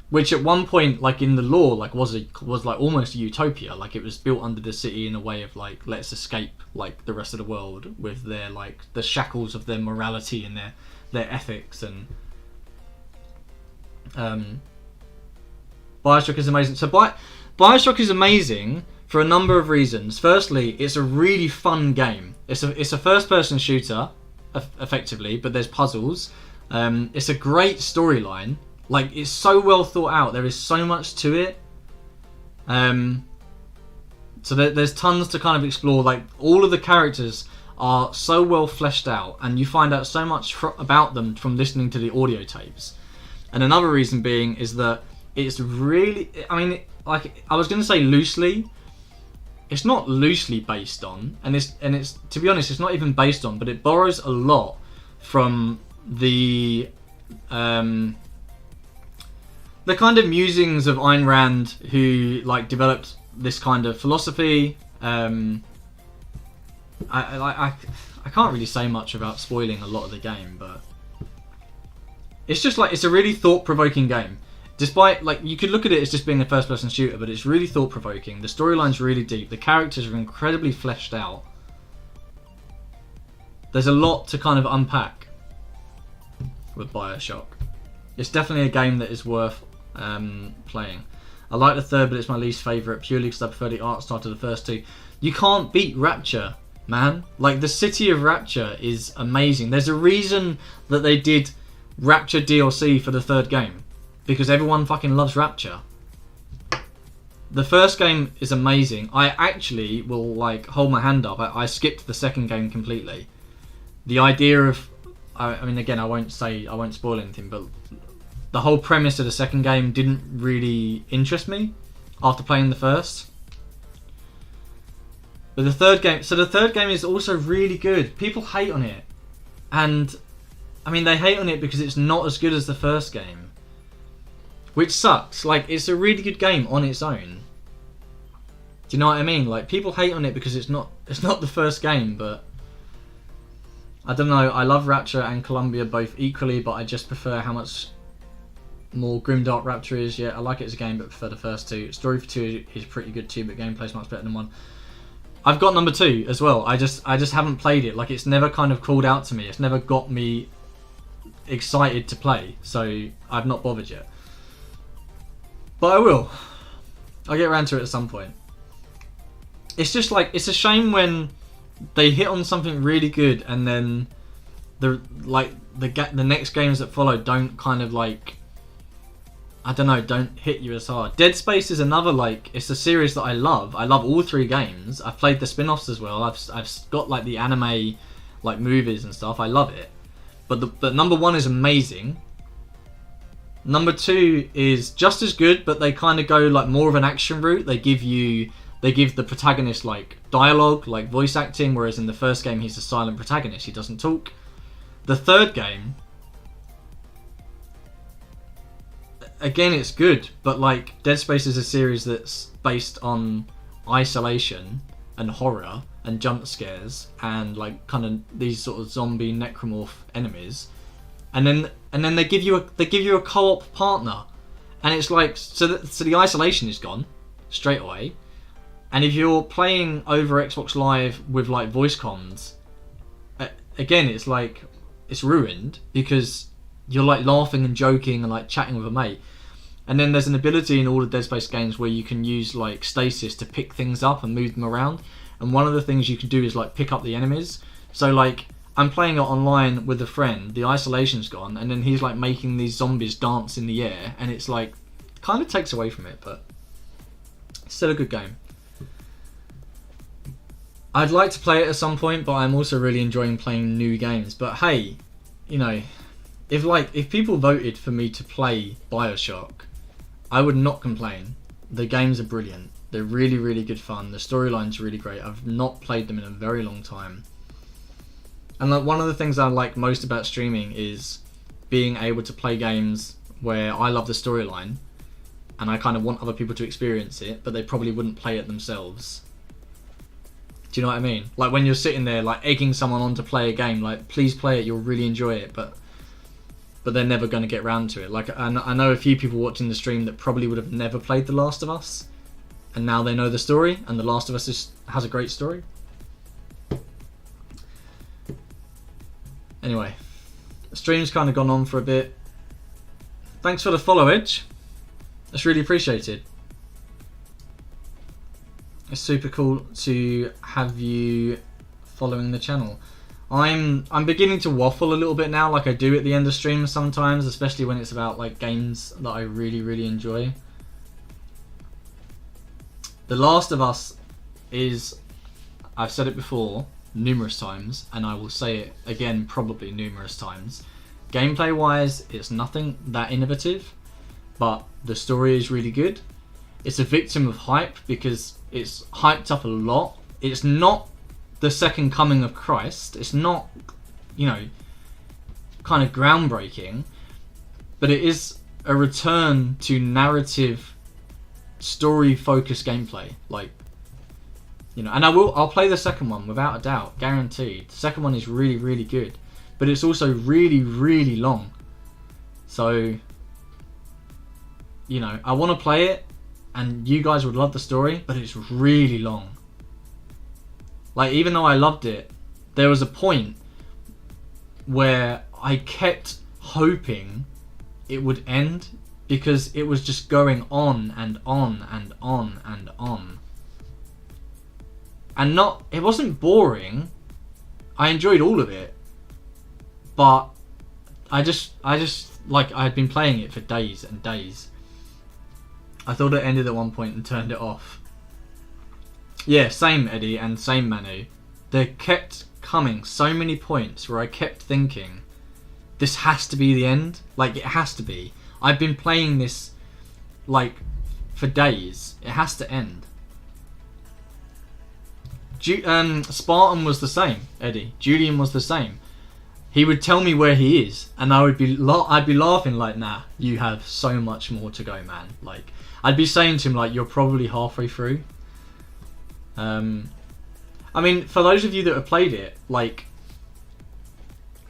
which at one point, like in the lore, like was like almost a utopia. Like it was built under the city in a way of like, let's escape like the rest of the world with their like the shackles of their morality and their ethics. And Bioshock is amazing. So Bioshock is amazing for a number of reasons. Firstly, it's a really fun game. It's a first-person shooter, effectively, but there's puzzles. It's a great storyline. Like, it's so well thought out. There is so much to it. So there's tons to kind of explore. Like, all of the characters are so well fleshed out, and you find out so much about them from listening to the audio tapes. And another reason being is that it's really... I mean, like, I was going to say loosely. It's not loosely based on, and it's to be honest, it's not even based on, but it borrows a lot from the kind of musings of Ayn Rand, who like developed this kind of philosophy. I can't really say much about spoiling a lot of the game, but it's just like, it's a really thought-provoking game. Despite, like, you could look at it as just being a first-person shooter, but it's really thought-provoking. The storyline's really deep. The characters are incredibly fleshed out. There's a lot to kind of unpack with Bioshock. It's definitely a game that is worth playing. I like the third, but it's my least favourite, purely because I prefer the art style to the first two. You can't beat Rapture, man. Like, the city of Rapture is amazing. There's a reason that they did Rapture DLC for the third game. Because everyone fucking loves Rapture. The first game is amazing. I actually will like hold my hand up. I skipped the second game completely. The idea of I mean, again, I won't spoil anything, but the whole premise of the second game didn't really interest me after playing the first. But the third game is also really good. People hate on it, and I mean, they hate on it because it's not as good as the first game, which sucks. Like, it's a really good game on its own. Do you know what I mean? Like, people hate on it because it's not the first game, but I don't know. I love Rapture and Columbia both equally, but I just prefer how much more grimdark Rapture is. Yeah, I like it as a game, but prefer the first two. Story for 2 is pretty good too, but gameplay's much better than 1. I've got number 2 as well. I just haven't played it. Like, it's never kind of called out to me. It's never got me excited to play, so I've not bothered yet. But I will. I'll get around to it at some point. It's just like, it's a shame when they hit on something really good and then the next games that follow don't kind of like, I don't know, don't hit you as hard. Dead Space is another, like, it's a series that I love. I love all 3 games. I've played the spin-offs as well. I've got like the anime like movies and stuff. I love it. But number 1 is amazing. Number 2 is just as good, but they kind of go like more of an action route. They give the protagonist like dialogue, like voice acting, whereas in the first game he's a silent protagonist. He doesn't talk. The third game, again, it's good, but like Dead Space is a series that's based on isolation and horror and jump scares and like kind of these sort of zombie necromorph enemies, and then they give you a co-op partner, and it's like so the isolation is gone straight away. And if you're playing over Xbox Live with like voice comms, again, it's like, it's ruined because you're like laughing and joking and like chatting with a mate. And then there's an ability in all the Dead Space games where you can use like stasis to pick things up and move them around. And one of the things you can do is like pick up the enemies. So like, I'm playing it online with a friend, the isolation's gone, and then he's like making these zombies dance in the air, and it's like, kind of takes away from it, but it's still a good game. I'd like to play it at some point, but I'm also really enjoying playing new games. But hey, you know, if people voted for me to play BioShock, I would not complain. The games are brilliant. They're really, really good fun. The storyline's really great. I've not played them in a very long time. And like, one of the things I like most about streaming is being able to play games where I love the storyline and I kind of want other people to experience it, but they probably wouldn't play it themselves. Do you know what I mean? Like when you're sitting there like egging someone on to play a game, like, please play it, you'll really enjoy it, but they're never going to get round to it. Like, I know a few people watching the stream that probably would have never played The Last of Us, and now they know the story, and The Last of Us has a great story. Anyway, the stream's kind of gone on for a bit. Thanks for the follow, Edge. That's really appreciated. It's super cool to have you following the channel. I'm beginning to waffle a little bit now, like I do at the end of streams sometimes, especially when it's about like games that I really, really enjoy. The Last of Us is, I've said it before numerous times, and I will say it again probably numerous times. Gameplay wise, it's nothing that innovative, but the story is really good. It's a victim of hype because it's hyped up a lot. It's not the second coming of Christ. It's not, you know, kind of groundbreaking, but it is a return to narrative, story-focused gameplay. Like, you know, and I'll play the second one without a doubt, guaranteed. The second one is really, really good, but it's also really, really long. So, you know, I want to play it, and you guys would love the story, but it's really long. Like, even though I loved it, there was a point where I kept hoping it would end because it was just going on and on and on and on. And it wasn't boring. I enjoyed all of it, but I just like, I had been playing it for days and days. I thought it ended at one point and turned it off. Yeah, same Eddie and same Manu. There kept coming so many points where I kept thinking, this has to be the end. Like, it has to be. I've been playing this, like, for days. It has to end. Spartan was the same, Eddie. Julian was the same. He would tell me where he is, and I'd be laughing like, nah, you have so much more to go, man. Like, I'd be saying to him, like, you're probably halfway through. I mean, for those of you that have played it, like,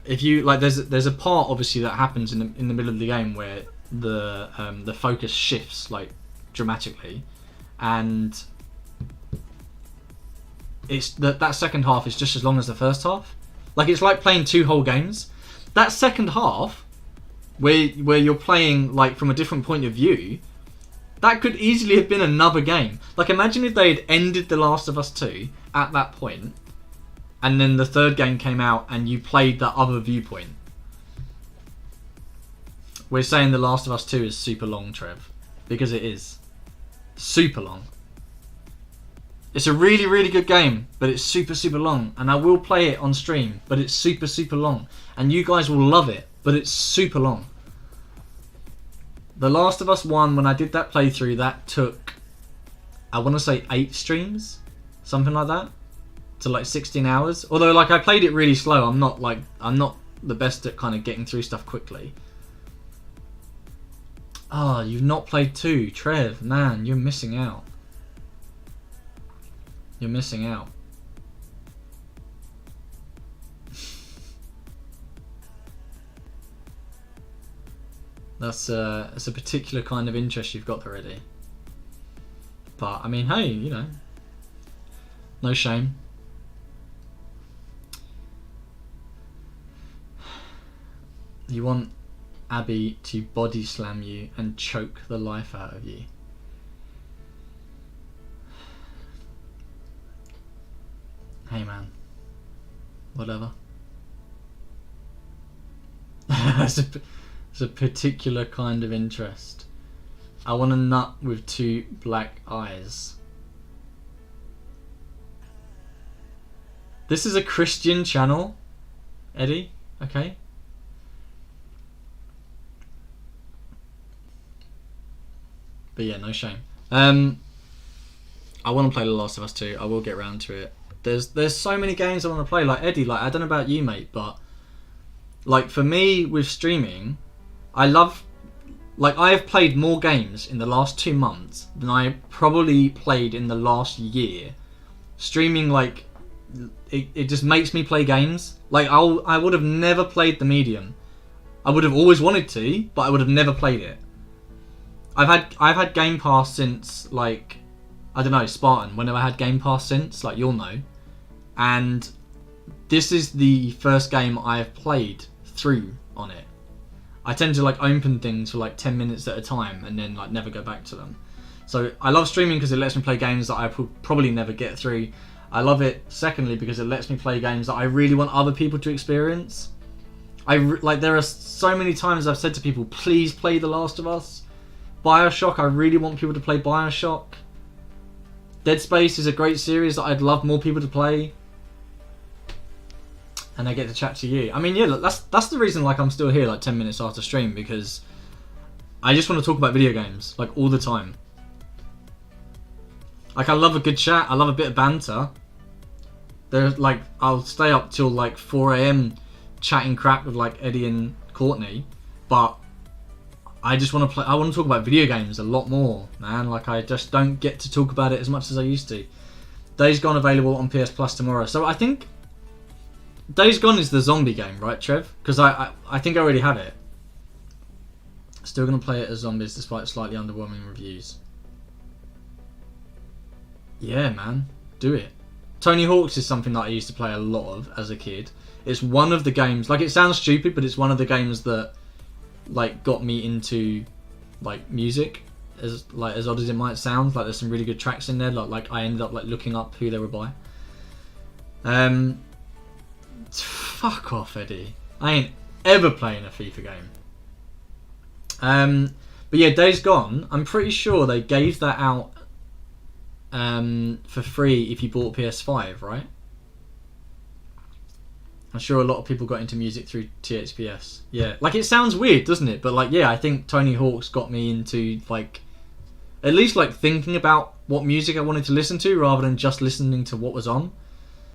if you like, there's a part obviously that happens in the middle of the game where the focus shifts like dramatically, and it's that second half is just as long as the first half. Like, it's like playing 2 whole games. That second half, where you're playing like from a different point of view, that could easily have been another game. Like, imagine if they had ended The Last of Us 2 at that point, and then the third game came out and you played that other viewpoint. We're saying The Last of Us 2 is super long, Trev, because it is. Super long. It's a really, really good game, but it's super, super long. And I will play it on stream, but it's super, super long. And you guys will love it, but it's super long. The Last of Us 1, when I did that playthrough, that took, I want to say 8 streams, something like that, to like 16 hours. Although, like, I played it really slow. I'm not the best at kind of getting through stuff quickly. Oh, you've not played 2, Trev. Man, you're missing out. You're missing out. It's a particular kind of interest you've got already. But, I mean, hey, you know, no shame. You want Abby to body slam you and choke the life out of you. Hey man, whatever. It's a particular kind of interest. I want a nut with 2 black eyes. This is a Christian channel, Eddie, okay? But yeah, no shame. I want to play The Last of Us 2. I will get around to it. There's so many games I want to play. Like, Eddie, like, I don't know about you, mate, but like, for me with streaming, I love, like, I have played more games in the last 2 months than I probably played in the last year. Streaming, like, it just makes me play games. Like, I would have never played The Medium. I would have always wanted to, but I would have never played it. I've had Game Pass since, like, I don't know, Spartan, whenever I had Game Pass since, like, you'll know. And this is the first game I have played through on it. I tend to, like, open things for like 10 minutes at a time and then, like, never go back to them. So I love streaming because it lets me play games that I probably never get through. I love it, secondly, because it lets me play games that I really want other people to experience. Like, there are so many times I've said to people, please play The Last of Us. Bioshock, I really want people to play Bioshock. Dead Space is a great series that I'd love more people to play. And I get to chat to you. I mean, yeah, look, that's the reason, like, I'm still here like 10 minutes after stream, because I just want to talk about video games, like, all the time. Like, I love a good chat, I love a bit of banter. There's, like, I'll stay up till like 4 AM chatting crap with, like, Eddie and Courtney, but I just want to play. I want to talk about video games a lot more, man. Like, I just don't get to talk about it as much as I used to. Days Gone available on PS Plus tomorrow. So I think Days Gone is the zombie game, right, Trev? Because I think I already have it. Still going to play it as zombies despite slightly underwhelming reviews. Yeah, man. Do it. Tony Hawk's is something that I used to play a lot of as a kid. It's one of the games, like, it sounds stupid, but it's one of the games that, like, got me into, like, music, as odd as it might sound. Like, there's some really good tracks in there. Like I ended up, like, looking up who they were by. Fuck off, Eddie. I ain't ever playing a FIFA game. But yeah, Days Gone, I'm pretty sure they gave that out for free if you bought PS5, right? I'm sure a lot of people got into music through THPS. Yeah, like it sounds weird, doesn't it? But like, yeah, I think Tony Hawk's got me into like, at least like thinking about what music I wanted to listen to rather than just listening to what was on.